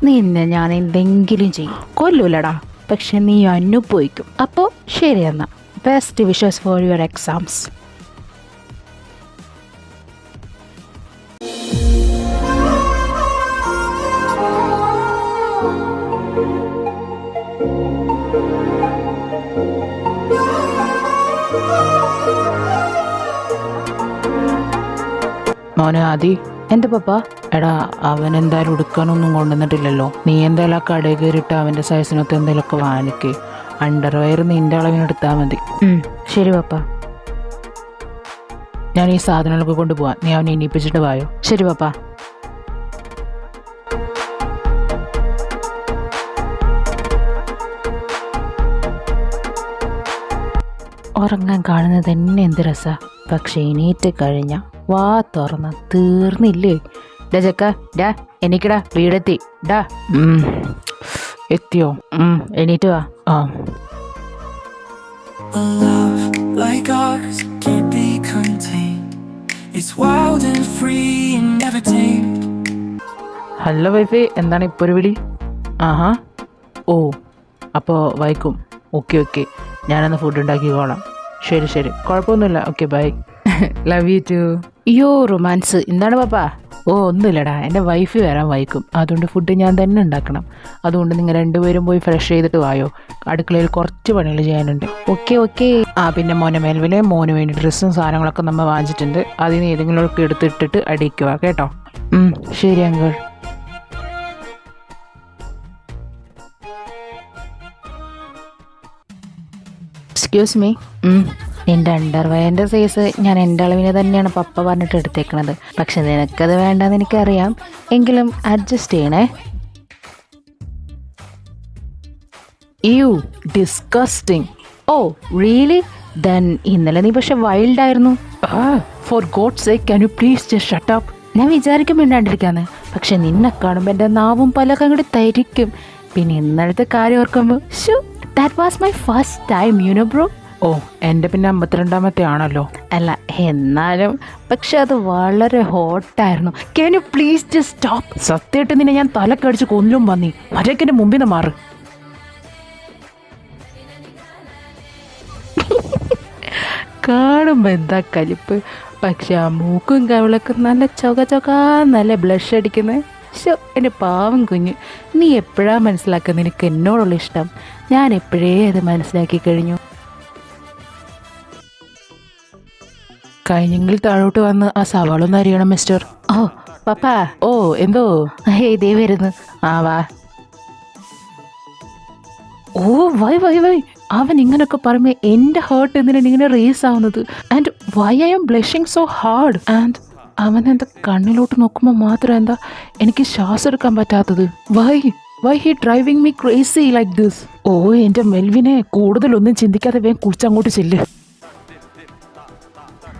നിന്നെ ഞാൻ എന്തെങ്കിലും ചെയ്യും. കൊല്ലൂലടാ. പക്ഷെ നീ അനുഭവിക്കും. അപ്പോൾ ശരി എന്നാ, best wishes for your exams. മോനെ ആദി, എൻ്റെ പപ്പ. എടാ അവൻ എന്തായാലും ഉടുക്കാനൊന്നും കൊണ്ടുവന്നിട്ടില്ലല്ലോ. നീ എന്തായാലും ആ കടയിൽ കയറിയിട്ട് അവൻ്റെ സൈസിനൊക്കെ എന്തെങ്കിലുമൊക്കെ വാങ്ങിക്ക്. അണ്ടർവെയർ നിൻ്റെ അളവിനെടുത്താൽ മതി. ശരി പപ്പ. ഞാൻ ഈ സാധനങ്ങളൊക്കെ കൊണ്ടുപോവാം. നീ അവനെ എണീപ്പിച്ചിട്ട് വായോ. ശരി പപ്പ. ഉറങ്ങാൻ കാണുന്നത് തന്നെ എന്ത് രസാ. പക്ഷെ എണീറ്റ് കഴിഞ്ഞ വാ തുറന്ന തീർന്നില്ലേ. ഡാ ചക്ക, ഡാ എനിക്കടാ, വീടെത്തി. ഡാ എത്തിയോ? എണീറ്റ് വാ. ആ, A love like ours can't be contained. It's wild and free and never tamed. Hello വൈഫേ, എന്താണ് ഇപ്പോൾ ഒരു വിളി? ആഹാ, ഓ അപ്പോൾ വൈക്കും. ഓക്കെ ഓക്കെ, ഞാനന്ന് ഫുഡ് ഉണ്ടാക്കിക്കോളാം. ശരി ശരി, കുഴപ്പമൊന്നുമില്ല. Okay bye. Love you too. അയ്യോ റൊമാൻസ്. എന്താണ് പപ്പ? ഓ ഒന്നുമില്ലടാ, എൻ്റെ വൈഫ് വരാൻ വൈക്കും. അതുകൊണ്ട് ഫുഡ് ഞാൻ തന്നെ ഉണ്ടാക്കണം. അതുകൊണ്ട് നിങ്ങൾ രണ്ടുപേരും പോയി ഫ്രഷ് ചെയ്തിട്ട് വായോ. അടുക്കളയിൽ കുറച്ച് പണികൾ ചെയ്യാനുണ്ട്. Okay okay. ആ പിന്നെ മോനെ മേൽവിലെ മോന് വേണ്ടി ഡ്രസ്സും സാധനങ്ങളൊക്കെ നമ്മൾ വാങ്ങിച്ചിട്ടുണ്ട്. അതിൽ നിന്ന് ഏതെങ്കിലുമൊക്കെ എടുത്തിട്ടിട്ട് അടിക്കുക കേട്ടോ. ശരി അങ്കിൾ. Excuse me. എൻ്റെ അണ്ടർവെയറിൻ്റെ സൈസ് ഞാൻ എൻ്റെ അളവിന് തന്നെയാണ് പപ്പ പറഞ്ഞിട്ട് എടുത്തേക്കണത്. പക്ഷെ നിനക്കത് വേണ്ടെന്ന് എനിക്കറിയാം, എങ്കിലും അഡ്ജസ്റ്റ് ചെയ്യണേ. You disgusting. Oh really? Then ഇന്നലെ നീ പക്ഷെ വൈൽഡായിരുന്നു. For god's sake can you please just shut up. ഞാൻ വിചാരിക്കും വേണ്ടാണ്ടിരിക്കാന്ന്, പക്ഷെ നിന്നെ കാണുമ്പോൾ എൻ്റെ നാവും പലൊക്കെ അങ്ങോട്ട് തരിക്കും. പിന്നെ ഇന്നലത്തെ കാര്യം ഓർക്കുമ്പോൾ ഷൂ, that was my first time you know bro. ഓ എൻ്റെ പിന്നെ 52ാമത്തെ ആണല്ലോ. അല്ല എന്നാലും പക്ഷെ അത് വളരെ ഹോട്ടായിരുന്നു. Can you please just stop? സത്യമായിട്ട് നിന്നെ ഞാൻ തലക്കടിച്ച് കൊല്ലും വന്നി. മറ്റേക്ക് എൻ്റെ മുമ്പിൽ നിന്ന് മാറ്. കാണുമ്പോൾ എന്താ കലിപ്പ്, പക്ഷെ ആ മൂക്കും കവിളൊക്കെ നല്ല ചൊക നല്ല ബ്ലഷ് അടിക്കുന്നത്. ശോ എൻ്റെ പാവം കുഞ്ഞ്, നീ എപ്പോഴാ മനസ്സിലാക്കുക നിനക്ക് എന്നോടുള്ള ഇഷ്ടം? ഞാൻ എപ്പോഴേ അത് മനസ്സിലാക്കി കഴിഞ്ഞു. കഴിഞ്ഞെങ്കിൽ താഴോട്ട് വന്ന് ആ സവാളൊന്ന് അരിയണം മിസ്റ്റർ. ഓ പപ്പ. ഓ എന്തോ? ഇതേ വരുന്നു. ആ വാ. ഓ വൈ വൈ വൈ, അവൻ ഇങ്ങനൊക്കെ പറയുമ്പോൾ എൻ്റെ ഹേർട്ട് എന്തിനാണ് ഇങ്ങനെ റേസ് ആവുന്നത്? And why I am blushing so hard? And അവൻ എൻ്റെ കണ്ണിലോട്ട് നോക്കുമ്പോൾ മാത്രം എന്താ എനിക്ക് ശ്വാസം എടുക്കാൻ പറ്റാത്തത്? Why he driving me crazy like this? ഓ എൻ്റെ മെൽവിനെ, കൂടുതലൊന്നും ചിന്തിക്കാതെ വേഗം കുളിച്ചങ്ങോട്ട് ചെല്ല്.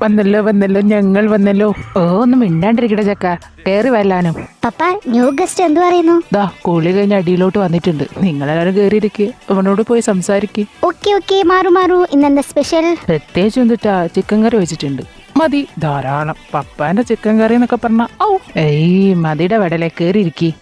വന്നല്ലോ ഞങ്ങൾ വന്നല്ലോ. ഓ ഒന്നും മിണ്ടാണ്ടിരിക്കട്ടെ ചക്ക, കയറി വല്ലാനും. പപ്പ, ന്യൂ ഗസ്റ്റ് എന്തു പറയുന്നു? ദാ കുളി കഴിഞ്ഞ് അടിയിലോട്ട് വന്നിട്ടുണ്ട്. നിങ്ങളെല്ലാവരും കയറിയിരിക്കുക, അവനോട് പോയി സംസാരിക്കുക. ഓക്കെ മാറു. ഇന്നെന്താ സ്പെഷ്യൽ? പ്രത്യേകിച്ച് എന്തിട്ടാ, ചിക്കൻ കറി വെച്ചിട്ടുണ്ട്. മതി ധാരാളം. പപ്പാന്റെ ചിക്കൻ കറി എന്നൊക്കെ പറഞ്ഞ ഔ മതിയുടെ വെടലെ കയറിയിരിക്കി.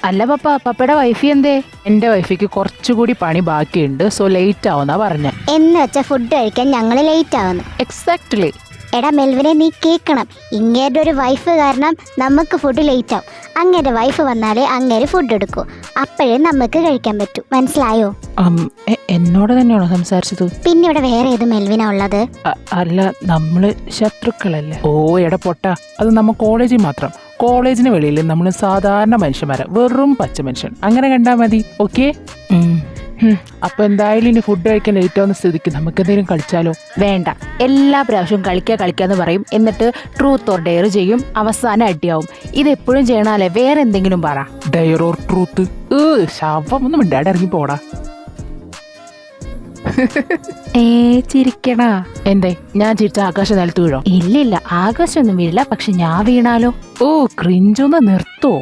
അല്ല പപ്പ, പപ്പയുടെ വൈഫി എന്തേ? എൻ്റെ വൈഫിക്ക് കുറച്ചുകൂടി പണി ബാക്കിയുണ്ട്, സോ ലേറ്റ് ആവുന്നാ പറഞ്ഞ. എന്ന് വെച്ച ഫുഡ് കഴിക്കാൻ ഞങ്ങൾ ലേറ്റ് ആവുന്നു. എക്സാക്ട്ലി. എടാ മെൽവിനെ, നീ കേൾക്കണം. ഇങ്ങേരുടെ ഒരു വൈഫ് കാരണം നമുക്ക് ഫുഡ് ലേറ്റ് ആവും. അങ്ങേരുടെ വൈഫ് വന്നാലേ അങ്ങേര് ഫുഡ് എടുക്കൂ. അപ്പോഴേ നമുക്ക് കഴിക്കാൻ പറ്റൂ. മനസ്സിലായോ? എന്നോട് തന്നെയാണോ സംസാരിച്ചത്? പിന്നെ ഇവിടെ വേറെ ഏത് മെൽവിനാ ഉള്ളത്? അല്ല, നമ്മള് ശത്രുക്കളല്ലേ. ഓ എടാ പൊട്ട, അത് നമ്മ കോളേജിൽ മാത്രം. കോളേജിന് വെളിയിൽ നമ്മൾ സാധാരണ മനുഷ്യന്മാരെ, വെറും പച്ച മനുഷ്യൻ. അങ്ങനെ കണ്ടാ മതി. ഓക്കെ. അപ്പൊ എന്തായാലും ഇനി ഫുഡ് കഴിക്കാൻ ലേറ്റ് ആവുന്ന സ്ഥിതിക്ക് നമുക്ക് എന്തെങ്കിലും കളിച്ചാലോ? വേണ്ട, എല്ലാ പ്രാവശ്യവും കളിക്കാന്ന് പറയും, എന്നിട്ട് ട്രൂത്ത് ഓർ ഡെയർ ചെയ്യും, അവസാനം അടിയാവും. ഇതെപ്പോഴും ചെയ്യണല്ലേ? വേറെ എന്തെങ്കിലും പറ. Dare or truth? ശവം ഒന്നും മിണ്ടാടെ ഇറങ്ങി പോടാ. ചിരിക്കണ എന്തേ ഞാൻ ചിരിച്ച ആകാശം നിലത്ത് വീഴോ? ഇല്ലില്ല, ആകാശമൊന്നും വീഴില്ല. പക്ഷെ ഞാൻ വീണാലോ? ഓ, ക്രിഞ്ചൊന്ന് നിർത്തോ?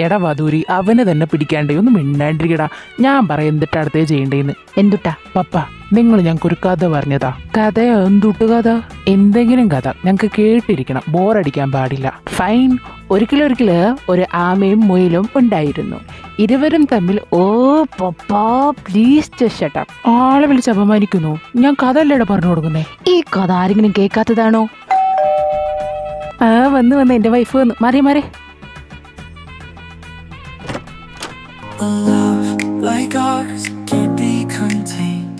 എടാ വധൂരി, അവന് തന്നെ പിടിക്കാണ്ടേ, ഒന്ന് മിണ്ടാണ്ടിരിക്കടാ. ഞാൻ പറയാം എന്തിട്ടാ അടുത്തേ ചെയ്യേണ്ടേന്ന്. എന്തുട്ടാ? പപ്പ, നിങ്ങൾ ഞങ്ങൾക്കൊരു കഥ പറഞ്ഞതാ. കഥയോ? എന്തുട്ട് കഥ? എന്തെങ്കിലും കഥ ഞങ്ങൾക്ക് കേട്ടിരിക്കണം, ബോറടിക്കാൻ പാടില്ല. ഫൈൻ. ഒരിക്കലും ഒരു ആമയും മുയലും ഉണ്ടായിരുന്നു. ഇരുവരും തമ്മിൽ പപ്പാ പ്ലീസ് ഷട്ട് അപ്പ്. ആളെ വിളിച്ച് അപമാനിക്കുന്നു. ഞാൻ കഥ അല്ലേടാ പറഞ്ഞു കൊടുക്കുന്നേ. ഈ കഥ ആരെങ്കിലും കേൾക്കാത്തതാണോ? വന്ന് എന്റെ വൈഫ് വന്നു. മാറി. A love like ours can't be contained.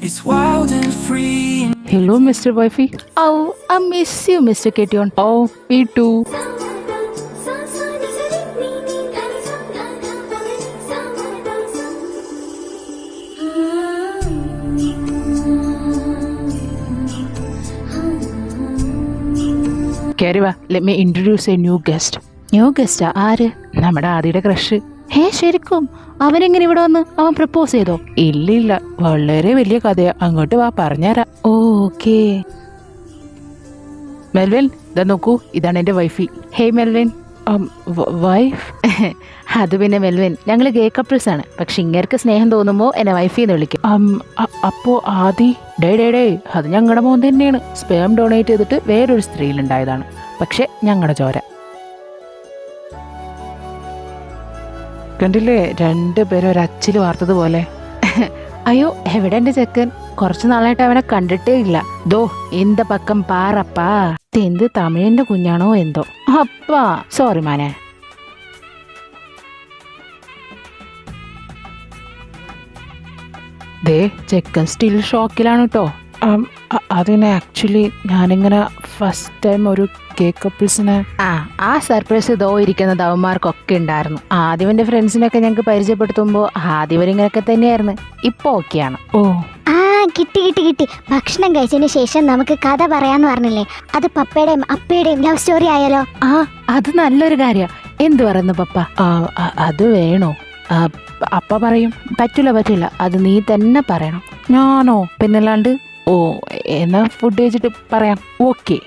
It's wild and free. Hello mister wifey. Aw, I miss you mister കെറ്റിയോൺ. Oh, me too. കേറി വാ. Let me introduce a new guest. New ഗസ്റ്റാ? ആര്? നമ്മുടെ ആദിയുടെ ക്രഷ്. ശരിക്കും? അവനെങ്ങനെ ഇവിടെ വന്ന്? അവൻ പ്രപ്പോസ് ചെയ്തോ? ഇല്ലില്ല, വളരെ വലിയ കഥയാ. അങ്ങോട്ട് വാ, പറഞ്ഞുതരാം. ഓക്കേ. മെൽവിൻ, ഇതാ നോക്കൂ, ഇതാണ് എൻ്റെ വൈഫി. Hey Melvin. വൈഫ്? അത് പിന്നെ മെൽവിൻ, ഞങ്ങൾ ഗേ കപ്പിൾസ് ആണ്. പക്ഷെ ഇങ്ങേർക്ക് സ്നേഹം തോന്നുമ്പോൾ എന്നെ വൈഫി എന്ന് വിളിക്കും. അപ്പോ ആദി? ഡേ അത് ഞങ്ങളുടെ മോൻ തന്നെയാണ്. സ്പേം ഡൊണേറ്റ് ചെയ്തിട്ട് വേറൊരു സ്ത്രീയിലുണ്ടായതാണ്. പക്ഷെ ഞങ്ങളുടെ ചോര. കണ്ടില്ലേ, രണ്ടുപേരും ഒരു അച്ചിൽ വാർത്തതുപോലെ. അയ്യോ, എവിടെ എൻ്റെ ചെക്കൻ? കുറച്ചു നാളായിട്ട് അവനെ കണ്ടിട്ടേ ഇല്ല. ദോ എന്ത പക്കം പാറപ്പാ. എന്ത് തമിഴിന്റെ കുഞ്ഞാണോ എന്തോ. അപ്പാ സോറി മാനെ. ദേ, ചെക്കൻ സ്റ്റിൽ ഷോക്കിലാണ് കേട്ടോ. അതിന് ആക്ച്വലി ഞാനിങ്ങനെ ഫസ്റ്റ് ടൈം ഒരു കേക്ക് കപ്പിൾസിനെ. ആ സർപ്രൈസ് ഇതോ ഇരിക്കുന്നത് അവന്മാർക്കൊക്കെ ഉണ്ടായിരുന്നു. ആദ്യം എൻ്റെ ഫ്രണ്ട്സിനൊക്കെ ഞങ്ങൾക്ക് പരിചയപ്പെടുത്തുമ്പോൾ ആദ്യം ഇങ്ങനെയൊക്കെ തന്നെയായിരുന്നു. ഇപ്പൊ ഓക്കെയാണ്. ഓ, കിട്ടി. ഭക്ഷണം കഴിച്ചതിന് ശേഷം നമുക്ക് കഥ പറയാന്ന് പറഞ്ഞില്ലേ? അത് പപ്പയുടെയും അപ്പയുടെയും ലവ് സ്റ്റോറി ആയാലോ? അത് നല്ലൊരു കാര്യം. എന്തു പറയുന്നു പപ്പ? അത് വേണോ? അപ്പ പറയും. പറ്റില്ല, അത് നീ തന്നെ പറയണം. ഞാനോ? പിന്നല്ലാണ്ട്. ഓ, എന്നാ ഫുഡ് കഴിച്ചിട്ട് പറയാം. ഓക്കെ.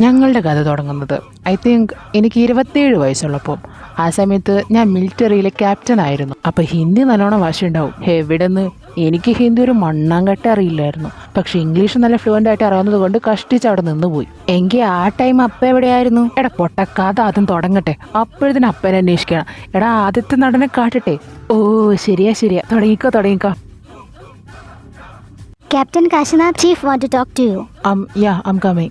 ഞങ്ങളുടെ കഥ തുടങ്ങുന്നത് ഐ തിങ്ക് എനിക്ക് 27 വയസ്സുള്ളപ്പോൾ. ആ സമയത്ത് ഞാൻ മിലിറ്ററിയിലെ ക്യാപ്റ്റൻ ആയിരുന്നു. അപ്പം ഹിന്ദി നല്ലോണം വാശിയുണ്ടാവും. എവിടെന്ന്? എനിക്ക് ഹിന്ദി ഒരു മണ്ണാങ്കട്ട അറിയില്ലായിരുന്നു. പക്ഷെ ഇംഗ്ലീഷ് നല്ല ഫ്ലുവൻ്റ് ആയിട്ട് അറിയാവുന്നത് കൊണ്ട് കഷ്ടിച്ച് അവിടെ നിന്ന് പോയി. എങ്കിൽ ആ ടൈം അപ്പ എവിടെയായിരുന്നു? എടാ പൊട്ടക്കാത, ആദ്യം തുടങ്ങട്ടെ. അപ്പോഴത്തേന് അപ്പനെ അന്വേഷിക്കണം. എടാ, ആദ്യത്തെ നടനെ കാട്ടട്ടെ. ഓ, ശരിയാ. തുടങ്ങിക്കോ. Captain Kashinath, Chief want to talk to you. Yeah, I'm coming.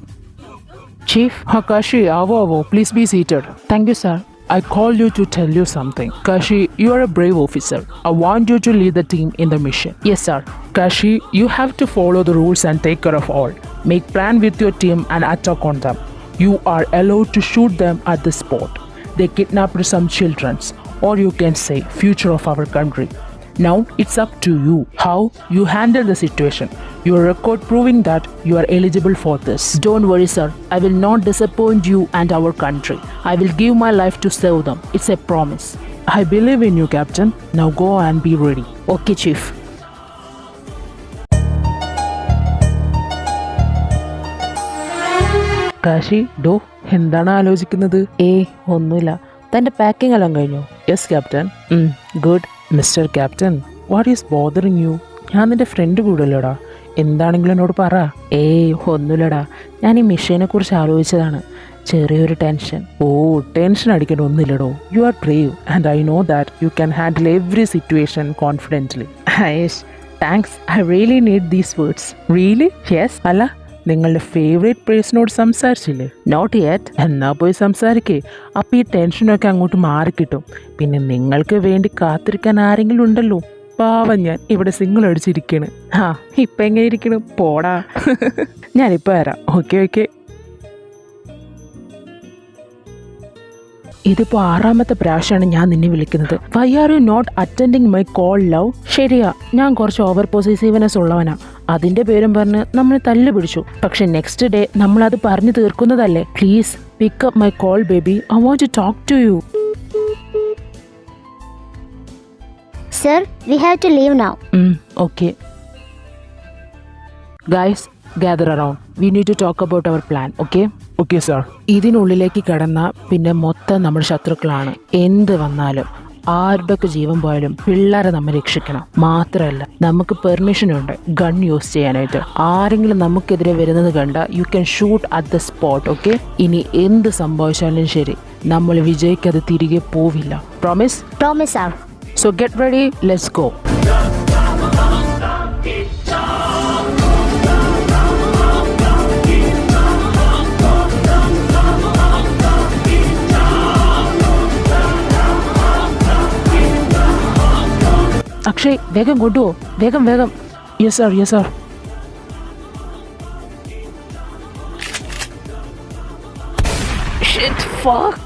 Chief? Kashi, avo, please be seated. Thank you, sir. I called you to tell you something. Kashi, you are a brave officer. I want you to lead the team in the mission. Yes, sir. Kashi, you have to follow the rules and take care of all. Make plan with your team and attack on them. You are allowed to shoot them at the spot. They kidnapped some children, or you can say future of our country. Now it's up to you how you handle the situation. Your record proving that you are eligible for this. Don't worry, sir. I will not disappoint you and our country. I will give my life to save them. It's a promise. I believe in you, Captain. Now go and be ready. Okay, Chief. Kashi, എന്താണ് ആലോചിക്കുന്നത്? ഒന്നുമില്ല. തന്റെ packing എല്ലാം കഴിഞ്ഞു? Yes captain. Good. Mister captain, what is bothering you? ഞാൻ നിന്റെ front കൂടല്ലോടാ. എന്താണെങ്കിലും എന്നോട് പറ. ഒന്നുമില്ലടാ. ഞാൻ ഈ മിഷനെ കുറിച്ച് ആലോചിച്ചതാണ്. ചെറിയൊരു ടെൻഷൻ. ടെൻഷൻ അടിക്കേണ്ട ഒന്നുമില്ലടോ. You are brave and I know that you can handle every situation confidently. Thanks. I really need these words. Really? Yes. അല്ല, നിങ്ങളുടെ ഫേവറേറ്റ് പേഴ്സണോട് സംസാരിച്ചില്ലേ? Not yet. എന്നാ പോയി സംസാരിക്കേ. അപ്പം ഈ ടെൻഷനൊക്കെ അങ്ങോട്ട് മാറിക്കിട്ടും. പിന്നെ നിങ്ങൾക്ക് വേണ്ടി കാത്തിരിക്കാൻ ആരെങ്കിലും ഉണ്ടല്ലോ. പാവം, ഞാൻ ഇവിടെ സിംഗിൾ അടിച്ചിരിക്കണ്. ഇപ്പം എങ്ങനെ ഇരിക്കണ്? പോടാ. ഞാനിപ്പോൾ വരാം. ഓക്കെ. ഇതിപ്പോൾ 6ാമത്തെ പ്രാവശ്യമാണ് ഞാൻ നിന്നെ വിളിക്കുന്നത്. Why are you not attending my call love? ശരിയാ, ഞാൻ കുറച്ച് ഓവർ പൊസസീവ്നെസ് ഉള്ളവനാ. അതിന്റെ പേരും പറഞ്ഞ് നമ്മൾ തല്ല് പിടിച്ചു. പക്ഷെ നെക്സ്റ്റ് ഡേ നമ്മൾ അത് പറഞ്ഞു തീർക്കുന്നതല്ലേ. Please pick up my call baby. I want to talk to you. Sir, we have to leave now. Okay guys gather around we need to talk about our plan okay. Okay sir. ഇതിനുള്ളിലേക്ക് കടന്ന പിന്നെ മൊത്തം നമ്മുടെ ശത്രുക്കളാണ്. എന്ത് വന്നാലും ആരുടെയൊക്കെ ജീവൻ പോയാലും പിള്ളേരെ നമ്മൾ രക്ഷിക്കണം. മാത്രമല്ല നമുക്ക് പെർമിഷൻ ഉണ്ട് ഗൺ യൂസ് ചെയ്യാനായിട്ട്. ആരെങ്കിലും നമുക്കെതിരെ വരുന്നത് കണ്ട you can shoot at the spot okay. ഇനി എന്ത് സംഭവിച്ചാലും ശരി നമ്മൾ വിജയിക്കാതെ തിരികെ പോവില്ല. Promise? Promise, sir. So get ready, let's go. Akshay വേഗം കൊണ്ടുപോ, വേഗം വേഗം. Yes sir, yes sir. Shit, fuck.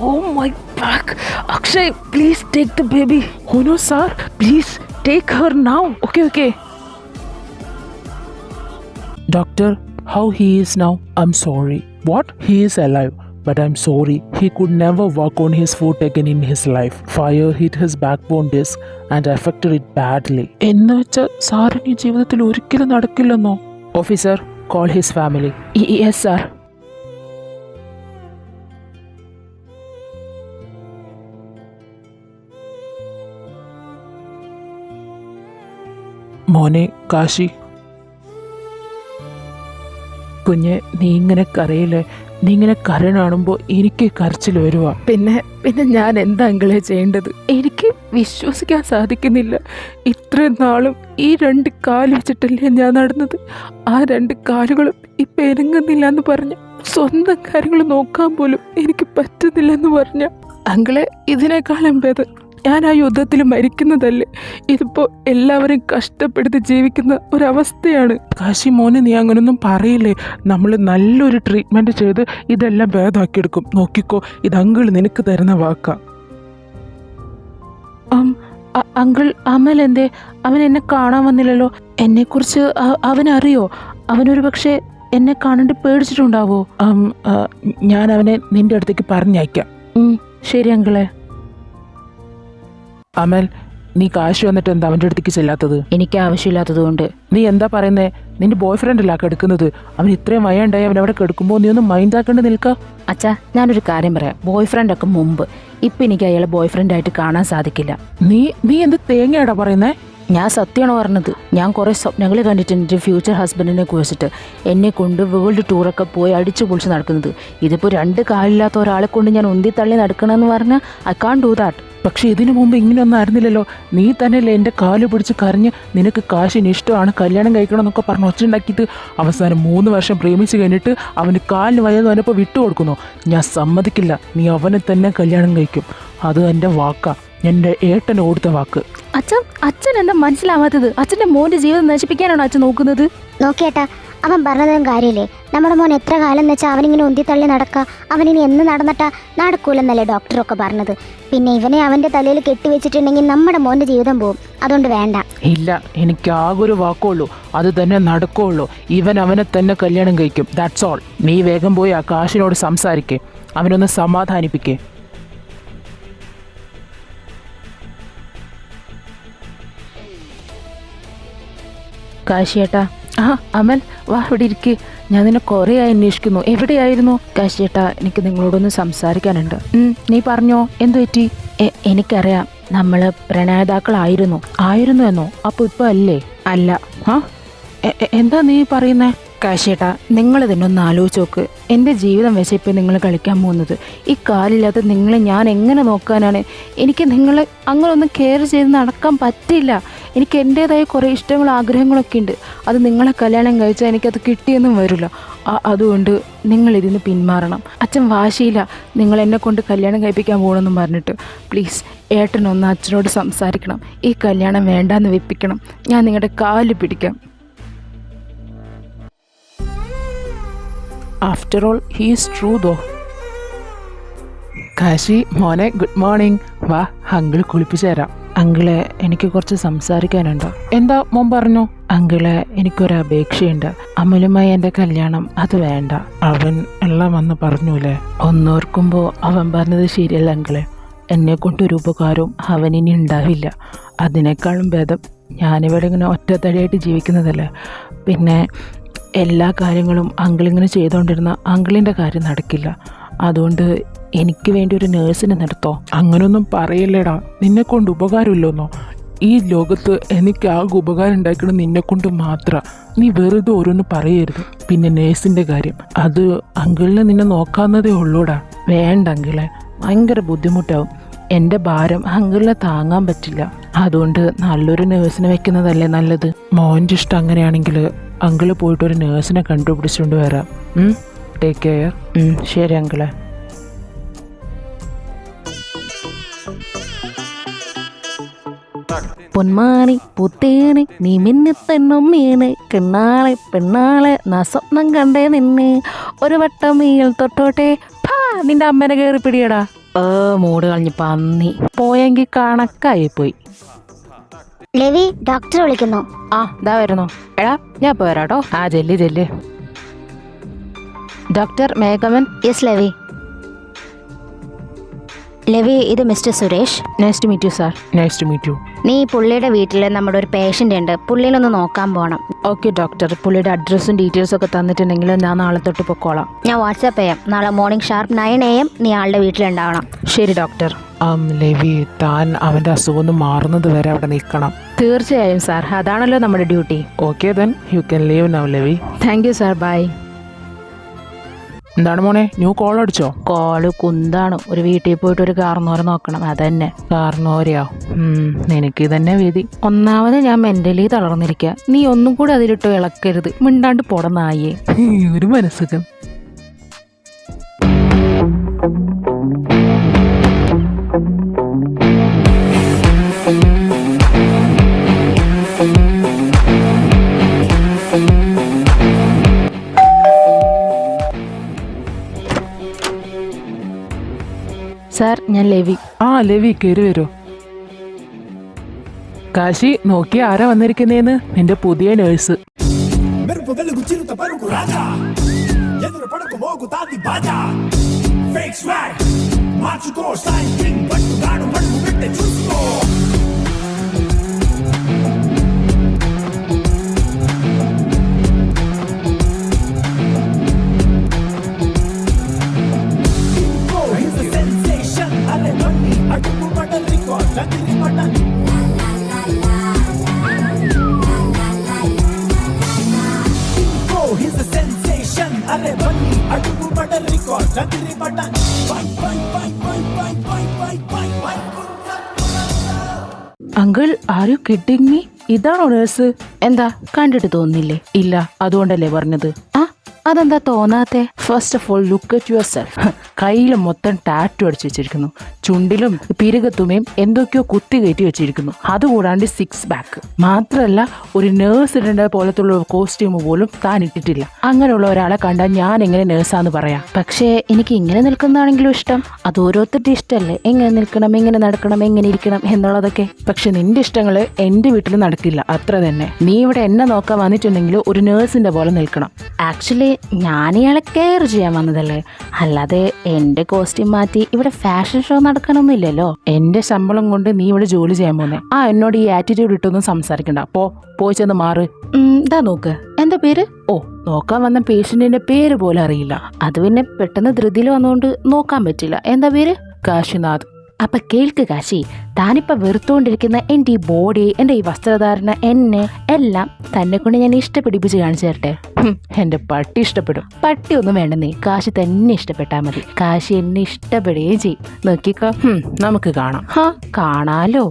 Oh my back. Akshay, please take the baby. Oh no sir. Please take her now. Okay, okay. Doctor, how he is now? I'm sorry. What? He is alive. But I'm sorry, he could never walk on his foot again in his life. Fire hit his backbone disc and affected it badly. എന്ന് വെച്ചാൽ സാറിന് ജീവിതത്തിൽ ഒരിക്കലും നടക്കില്ലെന്നോ? Officer, call his family. Yes, sir. മോനെ കാശി. കുഞ്ഞ് നീ ഇങ്ങനെ കരയില്ലേ? നീ ഇങ്ങനെ കരനാണുമ്പോൾ എനിക്ക് കരച്ചിൽ വരുക. പിന്നെ ഞാൻ എന്താ അങ്കിളെ ചെയ്യേണ്ടത്? എനിക്ക് വിശ്വസിക്കാൻ സാധിക്കുന്നില്ല. ഇത്രയും നാളും ഈ 2 കാല് വെച്ചിട്ടല്ലേ ഞാൻ നടന്നത്. ആ 2 കാലുകളും ഇപ്പം ഇറങ്ങുന്നില്ല എന്ന് പറഞ്ഞ, സ്വന്തം കാര്യങ്ങൾ നോക്കാൻ പോലും എനിക്ക് പറ്റുന്നില്ലെന്ന് പറഞ്ഞ അങ്കിളെ, ഇതിനേക്കാളും ഭേദം ഞാൻ ആ യുദ്ധത്തിൽ മരിക്കുന്നതല്ലേ. ഇതിപ്പോൾ എല്ലാവരെയും കഷ്ടപ്പെടുത്തി ജീവിക്കുന്ന ഒരവസ്ഥയാണ്. കാശി മോനെ, നീ അങ്ങനൊന്നും പറയില്ലേ. നമ്മൾ നല്ലൊരു ട്രീറ്റ്മെൻറ്റ് ചെയ്ത് ഇതെല്ലാം ഭേദമാക്കിയെടുക്കും. നോക്കിക്കോ, ഇത് അങ്കിൾ നിനക്ക് തരുന്ന വാക്കാ. അങ്കിൾ, അമൽ എന്തേ? അവൻ എന്നെ കാണാൻ വന്നില്ലല്ലോ. എന്നെക്കുറിച്ച് അവനറിയോ? അവനൊരു പക്ഷേ എന്നെ കാണാണ്ട് പേടിച്ചിട്ടുണ്ടാവോ? ഞാൻ അവനെ നിന്റെ അടുത്തേക്ക് പറഞ്ഞയക്കാം. ശരി അങ്കിളെ. അമൽ, നീ കാശ് വന്നിട്ട് എന്താ അവൻ്റെ അടുത്തേക്ക് ചെല്ലാത്തത്? എനിക്ക് ആവശ്യമില്ലാത്തത് കൊണ്ട്. നീ എന്താ പറയുന്നേ? നിന്റെ ബോയ് ഫ്രണ്ടല്ല കിടക്കുന്നത്. അവൻ ഇത്രയും വയ്യാണ്ടായി അവൻ അവിടെ കിടക്കുമ്പോൾ നീ ഒന്ന് മൈൻഡ് ആക്കേണ്ടി നിൽക്കുക. അച്ഛാ, ഞാനൊരു കാര്യം പറയാം. ബോയ് ഫ്രണ്ടൊക്കെ മുമ്പ്. ഇപ്പം എനിക്ക് അയാളെ ബോയ് ഫ്രണ്ടായിട്ട് കാണാൻ സാധിക്കില്ല. നീ എന്ത് തേങ്ങയാടാ പറയുന്നേ? ഞാൻ സത്യമാണ് പറഞ്ഞത്. ഞാൻ കുറേ സ്വപ്നങ്ങൾ കണ്ടിട്ടുണ്ട് എൻ്റെ ഫ്യൂച്ചർ ഹസ്ബൻഡിനെ കുറിച്ചിട്ട്. എന്നെ കൊണ്ട് വേൾഡ് ടൂറൊക്കെ പോയി അടിച്ചു പൊളിച്ച് നടക്കുന്നത്. ഇതിപ്പോൾ 2 കാലില്ലാത്ത ഒരാളെ കൊണ്ട് ഞാൻ ഉന്തിത്തള്ളി നടക്കണമെന്ന് പറഞ്ഞാൽ ഐ കാൺ ഡു ദാറ്റ്. പക്ഷെ ഇതിനു മുമ്പ് ഇങ്ങനെയൊന്നും ആയിരുന്നില്ലല്ലോ. നീ തന്നെയല്ലേ എൻ്റെ കാല് പിടിച്ച് കരഞ്ഞ് നിനക്ക് കാശിന് ഇഷ്ടമാണ്, കല്യാണം കഴിക്കണം എന്നൊക്കെ പറഞ്ഞ് ഒച്ചുണ്ടാക്കിയിട്ട് അവസാനം 3 വർഷം പ്രേമിച്ച് കഴിഞ്ഞിട്ട് അവന് കാലിന് വയ്യാന്ന് പറഞ്ഞപ്പോൾ വിട്ടുകൊടുക്കുന്നു. ഞാൻ സമ്മതിക്കില്ല. നീ അവനെ തന്നെ കല്യാണം കഴിക്കും. അത് എൻ്റെ വാക്കാ, എൻ്റെ ഏട്ടന് കൊടുത്ത വാക്ക്. അച്ഛൻ എന്താ മനസ്സിലാവാത്തത്? അച്ഛൻ്റെ മോൻ്റെ ജീവിതം നശിപ്പിക്കാനാണോ അച്ഛൻ നോക്കുന്നത്? നോക്കിയേട്ടാ, അവൻ പറഞ്ഞതും കാര്യമില്ലേ. നമ്മുടെ മോൻ എത്ര കാലം എന്ന് വെച്ചാൽ അവനിങ്ങനെ ഉന്തിത്തള്ളി നടക്കുക. അവനിനി എന്ന് നടന്നിട്ടാ നടക്കൂലെന്നല്ലേ ഡോക്ടറൊക്കെ പറഞ്ഞത്. പിന്നെ ഇവനെ അവൻ്റെ തലയിൽ കെട്ടിവെച്ചിട്ടുണ്ടെങ്കിൽ നമ്മുടെ മോൻ്റെ ജീവിതം പോവും. അതുകൊണ്ട് വേണ്ട. ഇല്ല, എനിക്ക് ആകൊരു വാക്കുള്ളൂ, അത് തന്നെ നടക്കുള്ളൂ. ഇവൻ അവനെ തന്നെ കല്യാണം കഴിക്കും. That's all. നീ വേഗം പോയി ആ കാശിനോട് സംസാരിക്കേ, അവനൊന്ന് സമാധാനിപ്പിക്കേ. കാശിയേട്ടാ. അമൽ, വാ ഇവിടെ ഇരിക്കേ. ഞാൻ നിന്നെ കുറേ അന്വേഷിക്കുന്നു. എവിടെയായിരുന്നു? കാശിയേട്ടാ, എനിക്ക് നിങ്ങളോടൊന്ന് സംസാരിക്കാനുണ്ട്. നീ പറഞ്ഞോ, എന്തു പറ്റി? എനിക്കറിയാം, നമ്മൾ പ്രണയതാക്കളായിരുന്നു. ആയിരുന്നു എന്നോ? അപ്പോൾ ഇപ്പോൾ അല്ലേ? അല്ല. എന്താ നീ പറയുന്നേ? കാശിയേട്ടാ, നിങ്ങൾ ഇതിനൊന്ന് ആലോചിച്ച് നോക്ക്. എൻ്റെ ജീവിതം വെച്ച് ഇപ്പോൾ നിങ്ങൾ കളിക്കാൻ പോകുന്നത്. ഈ കാലില്ലാത്ത നിങ്ങളെ ഞാൻ എങ്ങനെ നോക്കാനാണ്? എനിക്ക് നിങ്ങളെ അങ്ങനെ ഒന്നും കെയർ ചെയ്ത് നടക്കാൻ പറ്റില്ല. എനിക്ക് എൻ്റേതായ കുറേ ഇഷ്ടങ്ങളും ആഗ്രഹങ്ങളൊക്കെ ഉണ്ട്. അത് നിങ്ങളെ കല്യാണം കഴിച്ചാൽ എനിക്കത് കിട്ടിയെന്നും വരില്ല. അതുകൊണ്ട് നിങ്ങളിതിന് പിന്മാറണം. അച്ഛൻ വാശിയില്ല നിങ്ങൾ എന്നെ കൊണ്ട് കല്യാണം കഴിപ്പിക്കാൻ പോകണമെന്നും പറഞ്ഞിട്ട്. പ്ലീസ് ഏട്ടനൊന്ന് അച്ഛനോട് സംസാരിക്കണം. ഈ കല്യാണം വേണ്ടാന്ന് വെപ്പിക്കണം. ഞാൻ നിങ്ങളുടെ കാല് പിടിക്കാം. After all, he is true though. Kashi മോനെ, ഗുഡ് മോർണിംഗ്. വാ, അങ്കിള് കുളിപ്പിച്ചു തരാം. അങ്കിളെ, എനിക്ക് കുറച്ച് സംസാരിക്കാനുണ്ട്. എന്താ മോൻ പറഞ്ഞു? അങ്കിളെ, എനിക്കൊരു അപേക്ഷയുണ്ട്. അമലുമായി എൻ്റെ കല്യാണം അത് വേണ്ട. അവൻ എല്ലാം വന്ന് പറഞ്ഞൂലേ? ഒന്നോർക്കുമ്പോൾ അവൻ പറഞ്ഞത് ശരിയല്ല അങ്കിളെ. എന്നെ കൊണ്ടൊരു ഉപകാരവും അവനിനി ഉണ്ടാവില്ല. അതിനേക്കാളും ഭേദം ഞാനിവിടെ ഇങ്ങനെ ഒറ്റത്തടിയായിട്ട് ജീവിക്കുന്നതല്ലേ. പിന്നെ എല്ലാ കാര്യങ്ങളും അങ്കിളിങ്ങനെ ചെയ്തുകൊണ്ടിരുന്ന അങ്കിളിൻ്റെ കാര്യം നടക്കില്ല. അതുകൊണ്ട് എനിക്ക് വേണ്ടി ഒരു നേഴ്സിനെ നിർത്തോ. അങ്ങനൊന്നും പറയല്ലേടാ, നിന്നെ കൊണ്ട് ഉപകാരമില്ലെന്നോ. ഈ ലോകത്ത് എനിക്ക് ആകെ ഉപകാരം ഉണ്ടാക്കണം നിന്നെ കൊണ്ട് മാത്രം. നീ വെറുതെ ഓരോന്ന് പറയരുത്. പിന്നെ നേഴ്സിൻ്റെ കാര്യം അത് അങ്കിളിനെ നിന്നെ നോക്കാവുന്നതേ ഉള്ളൂടാ. വേണ്ട അങ്കിളെ, ഭയങ്കര ബുദ്ധിമുട്ടാവും. എൻ്റെ ഭാരം അങ്കിളിനെ താങ്ങാൻ പറ്റില്ല. അതുകൊണ്ട് നല്ലൊരു നേഴ്സിനെ വെക്കുന്നതല്ലേ നല്ലത്. മോൻ്റെ ഇഷ്ടം അങ്ങനെയാണെങ്കിൽ അങ്കിള് പോയിട്ട് ഒരു നേഴ്സിനെ കണ്ടുപിടിച്ചുകൊണ്ട് വരാം. Take care. ശരി അങ്കിളെ. പൊന്മാണി പുത്തേണ് നീ മിന്നിത്തെണ്ണും മീന് കിണ്ണാളെ പെണ്ണാളെ നാ സ്വപ്നം കണ്ടേ നിന്ന് ഒരു വട്ടം മീൽ തൊട്ടോട്ടെ. നിന്റെ അമ്മനെ കയറി പിടിയടാ. മൂട് കളഞ്ഞ് പന്നി പോയെങ്കിൽ കണക്കായി പോയി. ലെവി, ഡോക്ടർ വിളിക്കുന്നു. ഇതാ വരുന്നു. എടാ ഞാൻ ഇപ്പോൾ വരാട്ടോ. ജെല്ല്. ഡോക്ടർ മേഘമൻ. Yes Levi. ലെവി, ഇത് mister Suresh. Nice to meet you sir. Nice to meet you. നീ പുള്ളിയുടെ വീട്ടിൽ നമ്മുടെ ഒരു പേഷ്യൻ്റ് ഉണ്ട്, പുള്ളിനൊന്ന് നോക്കാൻ പോകണം. Okay doctor. പുള്ളിയുടെ അഡ്രസ്സും ഡീറ്റെയിൽസും ഒക്കെ തന്നിട്ടുണ്ടെങ്കിൽ ഞാൻ നാളെ തൊട്ട് പൊക്കോളാം. ഞാൻ വാട്സാപ്പ് ചെയ്യാം. നാളെ മോർണിംഗ് ഷാർപ്പ് 9 AM നീ ആളുടെ വീട്ടിലുണ്ടാവണം. ശരി ഡോക്ടർ. ലെവി, താൻ അവൻ്റെ അസുഖം ഒന്ന് മാറുന്നത് വരെ അവിടെ നിൽക്കണം. തീർച്ചയായും സാർ, അതാണല്ലോ നമ്മുടെ duty. Okay then you can leave now Levi. Thank you sir. Bye. എന്താണ് മോനെ, ന്യൂ കോൾ അടിച്ചോ? കോള് കുന്താണ്. ഒരു വീട്ടിൽ പോയിട്ട് ഒരു കാർന്നോരെ നോക്കണം. അതന്നെ. കാർന്നോരെയോ? നിനക്ക് തന്നെ വിധി. ഒന്നാമത് ഞാൻ മെന്റലി തളർന്നിരിക്കുക. നീ ഒന്നും കൂടി അതിലിട്ട് ഇളക്കരുത്. മിണ്ടാണ്ട് പൊടന്നായേ. ഒരു മനസ്സുഖം. സാർ, ഞാൻ ലെവി. ലെവി, കയറി വരൂ. കാശി, നോക്കി ആരാ വന്നിരിക്കുന്നേന്ന്? നിന്റെ പുതിയ nurse. Uncle, are you kidding me? ഇതാണോ നേഴ്സ്? എന്താ കണ്ടിട്ട് തോന്നില്ലേ? ഇല്ല, അതുകൊണ്ടല്ലേ പറഞ്ഞത്. അതെന്താ തോന്നാത്തെ? First of all look at yourself. കയ്യിൽ മൊത്തം ടാറ്റു അടിച്ചു വെച്ചിരിക്കുന്നു. ചുണ്ടിലും പിരുകത്തുമേയും എന്തൊക്കെയോ കുത്തി കയറ്റി വെച്ചിരിക്കുന്നു. അതുകൂടാണ്ട് 6 പാക്ക്. മാത്രമല്ല ഒരു നേഴ്സ് ഇടേണ്ട പോലത്തുള്ള കോസ്റ്റ്യൂം പോലും താൻ ഇട്ടിട്ടില്ല. അങ്ങനെയുള്ള ഒരാളെ കണ്ടാൽ ഞാൻ എങ്ങനെ നേഴ്സാന്ന് പറയാം? പക്ഷേ എനിക്ക് ഇങ്ങനെ നിൽക്കുന്നതാണെങ്കിലും ഇഷ്ടം. അത് ഓരോരുത്തരുടെ ഇഷ്ടമല്ലേ, എങ്ങനെ നിൽക്കണം, എങ്ങനെ നടക്കണം, എങ്ങനെ ഇരിക്കണം എന്നുള്ളതൊക്കെ. പക്ഷെ നിന്റെ ഇഷ്ടങ്ങൾ എൻ്റെ വീട്ടിൽ നടക്കില്ല, അത്ര തന്നെ. നീ ഇവിടെ എന്നെ നോക്കാൻ വന്നിട്ടുണ്ടെങ്കിൽ ഒരു നേഴ്സിന്റെ പോലെ നിൽക്കണം. ആക്ച്വലി ഞാൻ ഇയാളെ കെയർ ചെയ്യാൻ വന്നതല്ലേ, അല്ലാതെ എൻ്റെ കോസ്റ്റ്യൂം മാറ്റി ഇവിടെ ഫാഷൻ ഷോ നടക്കാനൊന്നുമില്ലല്ലോ. എൻ്റെ ശമ്പളം കൊണ്ട് നീ ഇവിടെ ജോലി ചെയ്യാൻ പോന്നെ. എന്നോട് ഈ ആറ്റിറ്റ്യൂഡ് ഇട്ടൊന്നും സംസാരിക്കണ്ട. പോയി ചെന്ന് മാറ്. ഇതാ നോക്ക്. എന്താ പേര്? നോക്കാൻ വന്ന പേഷ്യന്റിന്റെ പേര് പോലും അറിയില്ല. അത് പിന്നെ പെട്ടെന്ന് ധൃതിയിൽ വന്നുകൊണ്ട് നോക്കാൻ പറ്റില്ല. എന്താ പേര്? കാശിനാഥ്. അപ്പൊ കേൾക്ക് കാശി, താനിപ്പോ വെറുത്തുകൊണ്ടിരിക്കുന്ന എൻ്റെ ഈ ബോഡി, എൻ്റെ ഈ വസ്ത്രധാരണ, എന്നെ എല്ലാം തന്നെ കൊണ്ട് ഞാൻ ഇഷ്ടപ്പെടിപ്പിച്ച് കാണിച്ചു തരട്ടെ. എൻ്റെ പട്ടി ഇഷ്ടപ്പെടും. പട്ടി ഒന്നും വേണ്ടെന്നേ, കാശി തന്നെ ഇഷ്ടപ്പെട്ടാ മതി. കാശി എന്നെ ഇഷ്ടപ്പെടുകയും ചെയ്യും. നോക്കിക്കോ, നമുക്ക് കാണാം. കാണാലോ.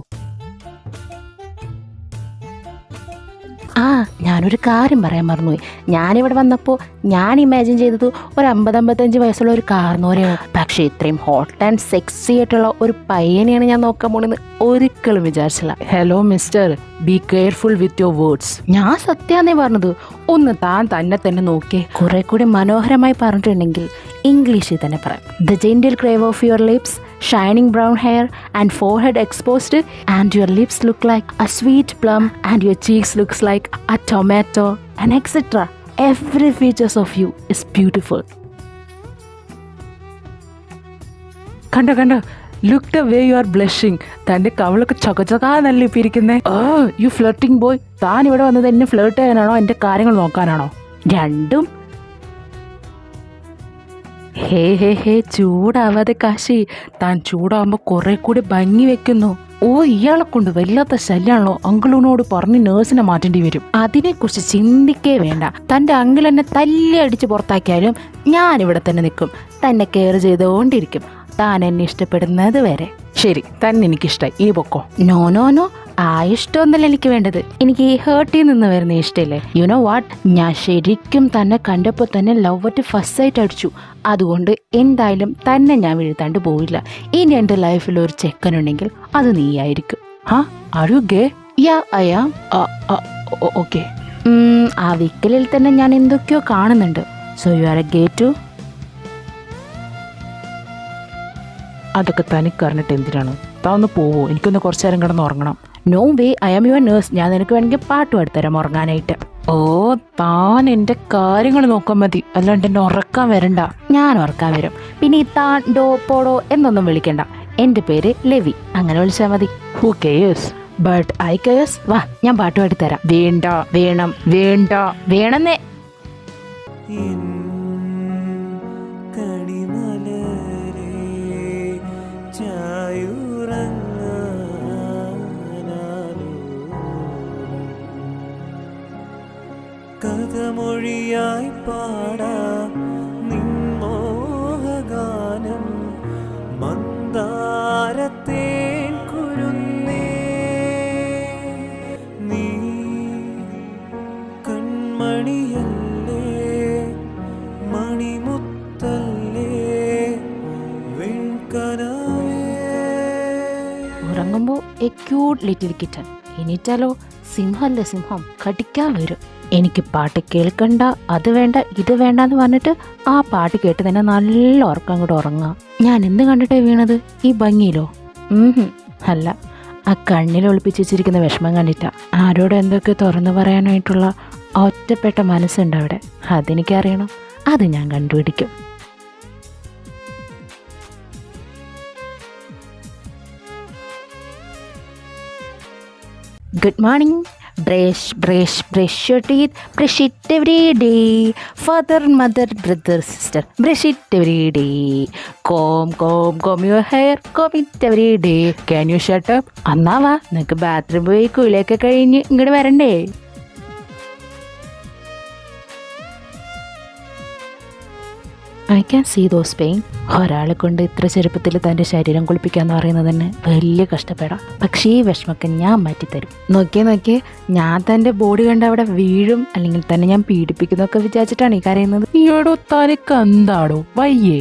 ഞാനൊരു കാര്യം പറയാൻ മറന്നുപോയി. ഞാനിവിടെ വന്നപ്പോൾ ഞാൻ ഇമാജിൻ ചെയ്തത് ഒരു 50-55 വയസ്സുള്ള ഒരു കാർന്നോരെയാണ്. പക്ഷേ ഇത്രയും ഹോട്ട് ആൻഡ് സെക്സി ആയിട്ടുള്ള ഒരു പയ്യനെയാണ് ഞാൻ നോക്കാൻ പോണെന്ന് ഒരിക്കലും വിചാരിച്ചില്ല. Hello mister, be careful with your words. ഞാൻ സത്യാന്നേ പറഞ്ഞത്. ഒന്ന് താൻ തന്നെ നോക്കി കുറെ കൂടി മനോഹരമായി പറഞ്ഞിട്ടുണ്ടെങ്കിൽ ഇംഗ്ലീഷിൽ തന്നെ പറയാം. The gentle crave of your lips, shining brown hair and forehead exposed, and your lips look like a sweet plum, and your cheeks looks like a tomato, and etc. Every features of you is beautiful. കണ്ടോ look the way you are blushing. തന്റെ കവളൊക്കെ ചകചകാന്നല്ലേ ഇപ്പൊ ഇരിക്കുന്നേ. ഓ U flirting boy. താൻ ഇവിടെ വന്നത് എന്നെ flirt ചെയ്യാനാണോ എന്റെ കാര്യങ്ങൾ നോക്കാനാണോ? രണ്ടും. ഹേ ഹേ ഹേ, ചൂടാവാതെ കാശി. താൻ ചൂടാവുമ്പോ കുറെ കൂടി ഭംഗി വെക്കുന്നു. ഓ ഇയാളെ കൊണ്ട് വല്ലാത്ത ശല്യാണല്ലോ. അങ്കിളിനോട് പറഞ്ഞ് നേഴ്സിനെ മാറ്റേണ്ടി വരും. അതിനെക്കുറിച്ച് ചിന്തിക്കേ വേണ്ട. തന്റെ അങ്കിൾ എന്നെ തല്ലി അടിച്ച് പുറത്താക്കിയാലും ഞാനിവിടെ തന്നെ നിൽക്കും. തന്നെ കെയർ ചെയ്തുകൊണ്ടിരിക്കും, താൻ എന്നെ ഇഷ്ടപ്പെടുന്നത് വരെ. ശരി, തന്നെ എനിക്കിഷ്ടായി, ഇനി പൊക്കോ. നോ നോ നോ, ആ ഇഷ്ടമൊന്നല്ല എനിക്ക് വേണ്ടത്. എനിക്ക് ഈ ഹേർട്ടിൽ നിന്ന് വരുന്ന ഇഷ്ടമില്ലേ. യു നോ വാട്ട്, ഞാൻ ശരിക്കും തന്നെ കണ്ടപ്പോൾ തന്നെ ലവ് അറ്റ് ഫസ്റ്റ് സൈറ്റ് അടിച്ചു. അതുകൊണ്ട് എന്തായാലും തന്നെ ഞാൻ വീഴ്ത്താണ്ട് പോയില്ല. ഇനി എൻ്റെ ലൈഫിൽ ഒരു ചെക്കനുണ്ടെങ്കിൽ അത് നീയായിരിക്കും. Are you gay? Yeah I am. Okay. ആ വിക്കലിൽ തന്നെ ഞാൻ എന്തൊക്കെയോ കാണുന്നുണ്ട്. So you are a gay too? അതൊക്കെ തനിക്ക് അറിഞ്ഞിട്ട് എന്തിനാണ്? താ ഒന്ന് പോവോ? എനിക്കൊന്ന് കുറച്ചു നേരം കിടന്ന് ഉറങ്ങണം. No way, I am your nurse. ഞാൻ നിനക്ക് വേണമെങ്കിൽ പാട്ട് പാടിത്തരാം ഉറങ്ങാനായിട്ട്. ഓ താൻ എൻ്റെ കാര്യങ്ങൾ നോക്കാൻ മതി, അല്ലാണ്ട് എന്നെ ഉറക്കാൻ വരണ്ട. ഞാൻ ഉറക്കാൻ വരും. പിന്നെ ഈ താൻ ഡോ പോടോ എന്നൊന്നും വിളിക്കണ്ട. എൻ്റെ പേര് ലെവി, അങ്ങനെ വിളിച്ചാൽ മതി. Who cares? But I cares. വാ, ഞാൻ പാട്ട് പാടിത്തരാം. വേണ്ട, വേണം, വേണ്ട, വേണമെന്നേ. കഥമൊഴിയായി പാടാം നിൻമോഹഗാനം മന്ദാരത്തേൻ കുരുന്നേ. നീ കൺമണിയല്ലേ, മണിമുത്തല്ലേ, വെൺകനവേ. ഉറങ്ങുമ്പോൾ എ ക്യൂട്ട് ലിറ്റിൽ കിറ്റൻ. എണീറ്റാലോ സിംഹല്ലേ സിംഹം, കടിക്കാൻ വരും. എനിക്ക് പാട്ട് കേൾക്കണ്ട, അത് വേണ്ട, ഇത് വേണ്ട എന്ന് പറഞ്ഞിട്ട് ആ പാട്ട് കേട്ട് തന്നെ നല്ല ഉറക്കം കൂടെ ഉറങ്ങാം. ഞാൻ എന്ത് കണ്ടിട്ടേ വീണത്? ഈ ഭംഗിയിലോ? അല്ല, ആ കണ്ണിൽ ഒളിപ്പിച്ച് വെച്ചിരിക്കുന്ന വിഷമം കണ്ടിട്ടാ. ആരോട് എന്തൊക്കെ തുറന്നു പറയാനായിട്ടുള്ള ഒറ്റപ്പെട്ട മനസ്സുണ്ട് അവിടെ. അതെനിക്കറിയണം, അത് ഞാൻ കണ്ടുപിടിക്കും. Good morning. Brush, brush, brush your teeth. Brush it every day. Father, mother, brother, sister. Brush it every day. Comb, comb, comb your hair. Comb it every day. Can you shut up? അന്നാ വാ, നിനക്ക് bathroom പോയി കുളിയൊക്കെ കഴിഞ്ഞ് ഇങ്ങോട്ട് വരണ്ടേ? I can see those pain. ഒരാളെ കൊണ്ട് ഇത്ര ചെറുപ്പത്തിൽ തൻ്റെ ശരീരം കുളിപ്പിക്കാന്ന് പറയുന്നത് തന്നെ വലിയ കഷ്ടപ്പെടാം. പക്ഷേ ഈ വിഷമൊക്കെ ഞാൻ മാറ്റിത്തരും. നോക്കിയേ, ഞാൻ തൻ്റെ ബോഡി കണ്ട് അവിടെ വീഴും, അല്ലെങ്കിൽ തന്നെ ഞാൻ പീഡിപ്പിക്കുന്നൊക്കെ വിചാരിച്ചിട്ടാണ് ഈ കരയുന്നത്. ഈയോടോ തനിക്ക് എന്താടോ വയ്യേ?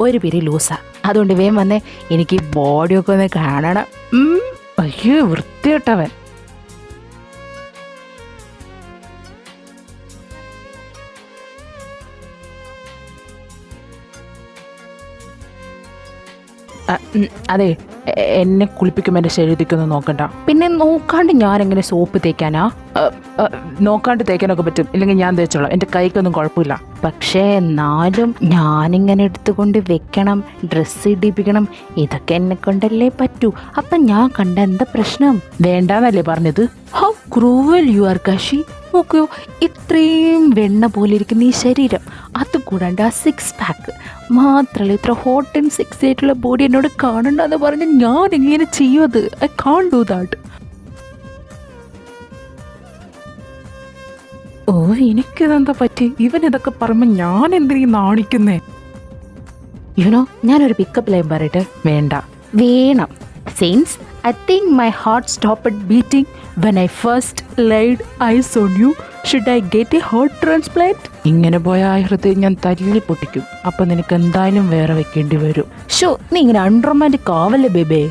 ഒരു പിരി ലൂസാ, അതുകൊണ്ട് വേഗം വന്നേ, എനിക്ക് ഈ ബോഡിയൊക്കെ ഒന്ന് കാണണം. അയ്യോ വൃത്തികെട്ടവൻ. അതെ, എന്നെ കുളിപ്പിക്കുമ്പോൾ എൻ്റെ ശരീരത്തിക്കൊന്നും നോക്കണ്ട. പിന്നെ നോക്കാണ്ട് ഞാൻ എങ്ങനെ സോപ്പ് തേക്കാനാ? നോക്കാണ്ട് തേക്കാനൊക്കെ പറ്റും, ഇല്ലെങ്കിൽ ഞാൻ തേച്ചോളാം. എൻ്റെ കൈക്കൊന്നും കുഴപ്പമില്ല. പക്ഷേ എന്നാലും ഞാനിങ്ങനെ എടുത്തുകൊണ്ട് വെക്കണം, ഡ്രസ്സ് ഇടിപ്പിക്കണം, ഇതൊക്കെ എന്നെ കൊണ്ടല്ലേ പറ്റൂ. അപ്പം ഞാൻ കണ്ട എന്താ പ്രശ്നം? വേണ്ടാന്നല്ലേ പറഞ്ഞത്? How cruel you are Kashi. നോക്കൂ, ഇത്രയും വെണ്ണ പോലെ ഇരിക്കുന്ന ഈ ശരീരം, അതുകൂടാണ്ട് ആ 6 പാക്ക് മാത്രമല്ല, ഇത്ര ഹോട്ട് ആൻഡ് സെക്സി ആയിട്ടുള്ള ബോഡി എന്നോട് കാണണ്ടെന്ന് പറഞ്ഞ് ഞാൻ എങ്ങനെ ചെയ്യുന്നത്? I can't do that. ഓ എനിക്കിതെന്താ പറ്റി? ഇവൻ ഇതൊക്കെ പറയുമ്പോൾ ഞാൻ എന്തിനീ നാണിക്കുന്നേ? യുനോ, ഞാനൊരു പിക്കപ്പ് ലൈൻ പറയട്ടെ? വേണ്ട. വേണം. Since I think my heart stopped beating when I first laid eyes on you. Should I get a heart transplant? ഇങ്ങനെ പോയ ആ ഹൃദയം ഞാൻ തല്ലി പൊട്ടിക്കും. അപ്പൊ നിനക്ക് എന്തായാലും വേറെ വെക്കേണ്ടി വരും. ഷോ, നീ ഇങ്ങനെ അൺറൊമാൻറ്റിക് ആവല്ലേ ബേബേ.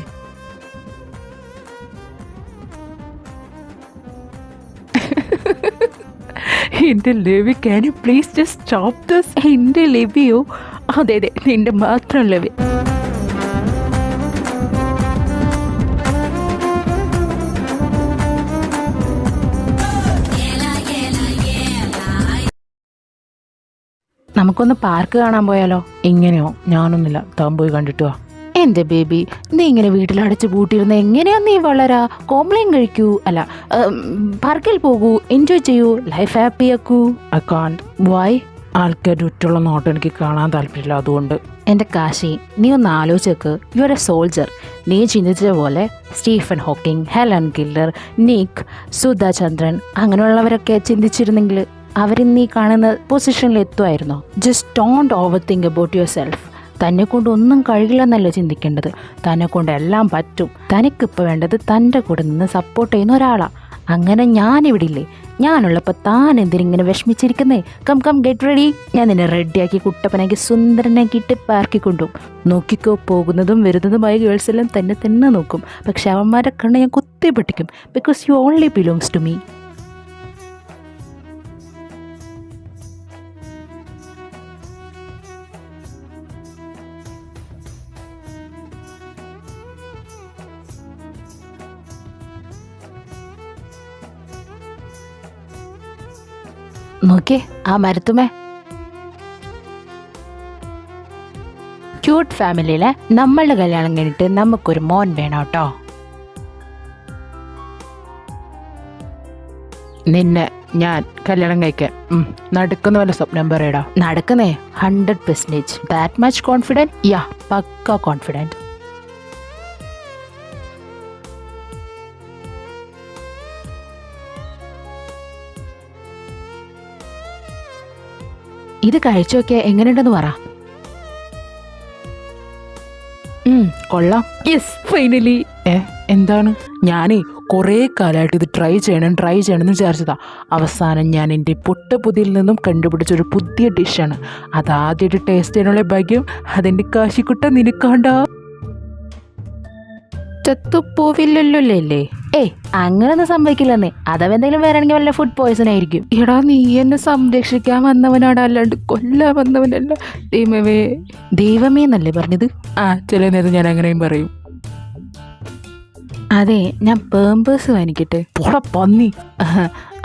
എന്റെ Levi, can you please just stop this? എന്റെ ലെവിയോ? അതെ അതെ, നിന്റെ മാത്രം ലെവി. നമുക്കൊന്ന് പാർക്ക് കാണാൻ പോയാലോ? ഇങ്ങനെയോ? ഞാനൊന്നുമില്ല, താൻ പോയി കണ്ടിട്ട് വാ. എൻ്റെ ബേബി, നീ ഇങ്ങനെ വീട്ടിൽ അടച്ചു പൂട്ടിയിരുന്ന എങ്ങനെയാ നീ വളരാ? കോംപ്ലെയിൻ കഴിക്കൂ, അല്ല പാർക്കിൽ പോകൂ, എൻജോയ് ചെയ്യൂ, ലൈഫ് ഹാപ്പി ആക്കൂ. I can't. വൈ? ആൾക്കാരുടെ ഉറ്റുള്ള നോട്ടം എനിക്ക് കാണാൻ താല്പര്യമില്ല, അതുകൊണ്ട്. എൻ്റെ കാശി, നീ ഒന്ന് ആലോചിക്ക്. You are a soldier. നീ ചിന്തിച്ച പോലെ Stephen Hawking, Helen Keller, Nick, Sudha Chandran അങ്ങനെയുള്ളവരൊക്കെ ചിന്തിച്ചിരുന്നെങ്കിൽ അവരിന്ന് ഈ കാണുന്ന പൊസിഷനിൽ എത്തുമായിരുന്നോ? Just don't overthink about yourself. തന്നെ കൊണ്ട് ഒന്നും കഴിയില്ലെന്നല്ല ചിന്തിക്കേണ്ടത്. തന്നെ കൊണ്ട് എല്ലാം പറ്റും. തനിക്കിപ്പോൾ വേണ്ടത് തൻ്റെ കൂടെ നിന്ന് സപ്പോർട്ട് ചെയ്യുന്ന ഒരാളാണ്. അങ്ങനെ ഞാനിവിടെ ഇല്ലേ? ഞാനുള്ളപ്പോൾ താൻ എന്തിനിങ്ങനെ വിഷമിച്ചിരിക്കുന്നേ? Come come get ready. ഞാൻ നിന്നെ റെഡിയാക്കി കുട്ടപ്പനാക്കി സുന്ദരനാക്കി ഇട്ട് പാർക്കി കൊണ്ടുപോകും. നോക്കിക്കോ, പോകുന്നതും വരുന്നതുമായ ഗേൾസ് എല്ലാം തന്നെ നോക്കും. പക്ഷെ അവന്മാരെ കണ്ണ് ഞാൻ കുത്തി പൊട്ടിക്കും. Because you only belongs to me. നോക്കേ ആ മരത്തുമേ. ക്യൂട്ട് ഫാമിലിയിലെ നമ്മളുടെ കല്യാണം കഴിഞ്ഞിട്ട് നമുക്കൊരു മോൻ വേണം കേട്ടോ. നിന്നെ ഞാൻ കല്യാണം കഴിക്കാൻ നടക്കുന്ന വല്ല സ്വപ്നം പറയടാ. നടക്കുന്നേ 100%. That much confident? Yeah, pakka confident. ഇത് കഴിച്ചൊക്കെ എങ്ങനെയുണ്ടെന്ന് പറ. കൊള്ളാം. Yes, finally. എന്താണ്? ഞാനേ കുറേ കാലമായിട്ട് ഇത് ട്രൈ ചെയ്യണമെന്ന് വിചാരിച്ചതാ. അവസാനം ഞാൻ എൻ്റെ പൊട്ടപ്പുതിയിൽ നിന്നും കണ്ടുപിടിച്ചൊരു പുതിയ ഡിഷാണ്. അതാദ്യമായിട്ട് ടേസ്റ്റ് ചെയ്യാനുള്ള ഭാഗ്യം അതെൻ്റെ കാശിക്കുട്ട നിനക്കാണ്ടാ. ചത്തുപോവില്ലല്ലോ അല്ലേ? അങ്ങനൊന്നും സംഭവിക്കില്ലെന്നേ. അഥവാ എന്തെങ്കിലും വരാണെങ്കിൽ വല്ല ഫുഡ് പോയ്സൺ ആയിരിക്കും. എടാ, നീ എന്നെ സംരക്ഷിക്കാൻ വന്നവനാണ്, അല്ലാണ്ട് കൊല്ലാൻ വന്നവനല്ല. ദൈവമേ എന്നല്ലേ പറഞ്ഞത്? ചില നേരം ഞാൻ അങ്ങനെയും പറയും. അതെ, ഞാൻ പേമ്പേഴ്സ് വാങ്ങിക്കട്ടെ. പോടാ പന്നി.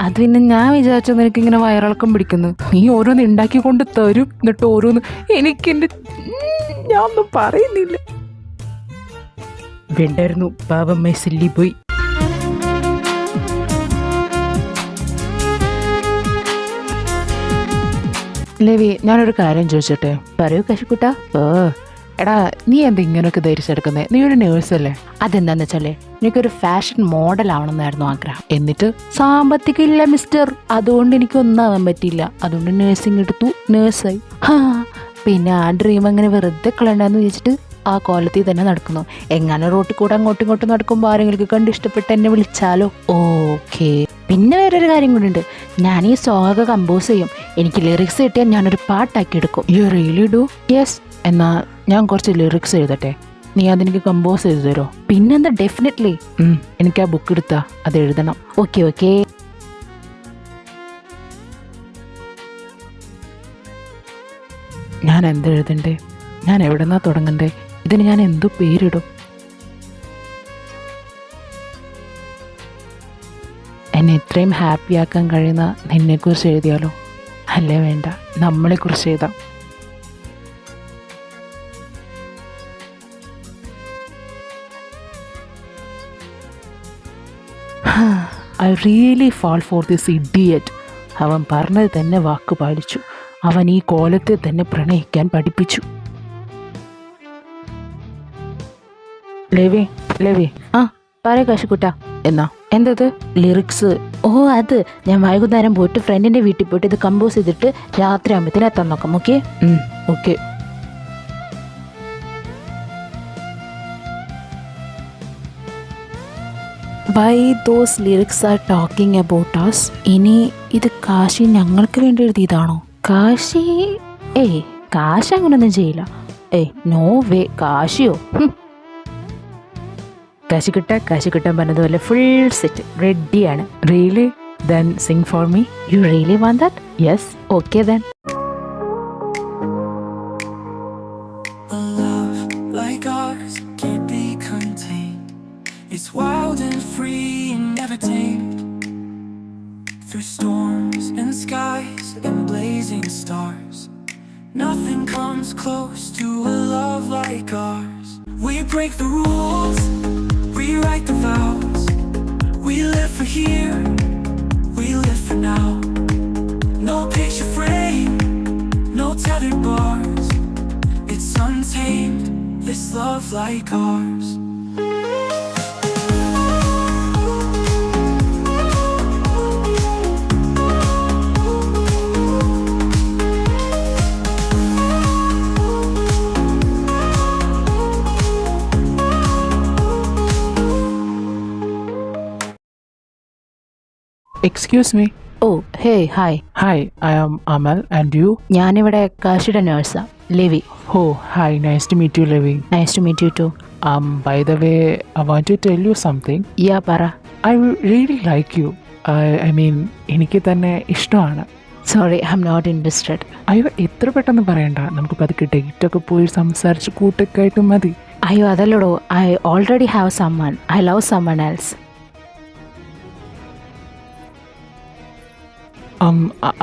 അത് പിന്നെ ഞാൻ വിചാരിച്ചു നിനക്ക് ഇങ്ങനെ വയറിളക്കം പിടിക്കുന്നു. നീ ഓരോന്ന് ഉണ്ടാക്കി കൊണ്ട് തരും, എന്നിട്ട് ഓരോന്ന് എനിക്കെൻ്റെ ഞാൻ ഒന്നും പറയുന്നില്ല. വേണ്ടായിരുന്നു, പാവമ്മ സില്ലി പോയി. ലേവി, ഞാനൊരു കാര്യം ചോദിച്ചോട്ടെ? പറയൂ കശുക്കുട്ട. എടാ, നീ എന്താ ഇങ്ങനെയൊക്കെ ധരിച്ചെടുക്കുന്നത്? നീ ഒരു നേഴ്സല്ലേ? അതെന്താന്ന് വെച്ചാലേ, എനിക്കൊരു ഫാഷൻ മോഡൽ ആവണമെന്നായിരുന്നു ആഗ്രഹം. എന്നിട്ട് സാമ്പത്തികം ഇല്ല മിസ്റ്റർ, അതുകൊണ്ട് എനിക്ക് ഒന്നാവാൻ പറ്റിയില്ല. അതുകൊണ്ട് നേഴ്സിംഗ് എടുത്തു, നേഴ്സായി. പിന്നെ ആ ഡ്രീം അങ്ങനെ വെറുതെ കളയണ്ടെന്ന് വെച്ചിട്ട് ആ കോലത്തിൽ തന്നെ നടക്കുന്നു. എങ്ങനെ റോട്ടിൽ കൂടെ അങ്ങോട്ടും ഇങ്ങോട്ടും നടക്കുമ്പോൾ ആരെങ്കിലും കണ്ട് ഇഷ്ടപ്പെട്ട് എന്നെ വിളിച്ചാലോ? ഓക്കെ. പിന്നെ വേറൊരു കാര്യം കൂടി ഉണ്ട്. ഞാൻ ഈ സോങ് കമ്പോസ് ചെയ്യും. എനിക്ക് ലിറിക്സ് കിട്ടിയാൽ ഞാനൊരു പാട്ടാക്കി എടുക്കും. You really do? യെസ്. എന്നാ ഞാൻ കുറച്ച് ലിറിക്സ് എഴുതട്ടെ, നീ അതെനിക്ക് കമ്പോസ് ചെയ്ത് തരുമോ? പിന്നെന്താ, ഡെഫിനറ്റ്ലി. എനിക്ക് ആ ബുക്ക് എടുത്താ അത് എഴുതണം. ഓക്കെ. ഞാൻ എന്തെഴുതണ്ടേ? ഞാൻ എവിടെന്നാ തുടങ്ങണ്ടേ? ഇതിന് ഞാൻ എന്തു പേരിടും? എന്നെ ഇത്രയും ഹാപ്പിയാക്കാൻ കഴിയുന്ന നിന്നെക്കുറിച്ച് എഴുതിയാലോ? അല്ലേ വേണ്ട, നമ്മളെക്കുറിച്ച് എഴുതാം. I really fall for this idiot. അവൻ പറഞ്ഞത് തന്നെ വാക്ക് പാലിച്ചു. അവൻ ഈ കോലത്തെ തന്നെ പ്രണയിക്കാൻ പഠിപ്പിച്ചു. ലേവി. പറ കശുക്കുട്ട. എന്നാ എന്തത്? ലിറിക്സ്. അത് ഞാൻ വൈകുന്നേരം പോയിട്ട് ഫ്രണ്ടിൻ്റെ വീട്ടിൽ പോയിട്ട് ഇത് കമ്പോസ് ചെയ്തിട്ട് രാത്രി ആകുമ്പത്തിന് എത്താൻ നോക്കാം. Okay? Okay. Why those lyrics are talking about us? ഇനി ഇത് കാശി ഞങ്ങൾക്ക് വേണ്ടി എഴുതിയതാണോ? കാശി കാശ് അങ്ങനൊന്നും ചെയ്യില്ല. No way. കാശിയോ? കാശിക്കുട്ടൻ പറഞ്ഞതുപോലെ ഫുൾ സെറ്റ് റെഡിയാണ്. Really? Then sing for me. You really want that? Yes. Okay then. A love like ours can't be contained. It's wild and free and never tamed. Through storms and skies and blazing stars, nothing comes close to a love like ours. We break the rules, rewrite the vows. We live for here, we live for now. No picture frame, no tethered bars. It's untamed, this love like ours. Excuse me. Oh hey hi. Hi, I am Amal and you? ഞാനിവിടെ കാശിയുടെ നേഴ്സാണ്, Levi. Oh hi, nice to meet you Levi. Nice to meet you too. By the way, I want to tell you something. Yeah പറ. I really like you. I mean, എനിക്ക് തന്നെ ഇഷ്ടമാണ്. Sorry, I am not interested. അയ്യോ, എത്ര പെട്ടെന്ന് പറയണ്ട, നമുക്ക് പതുക്കെ ഡേറ്റൊക്കെ പോയി സംസാരിച്ച് കൂട്ടൊക്കെ ആയിട്ട് മതി. അയ്യോ അതല്ലടോ, I already have someone. I love someone else.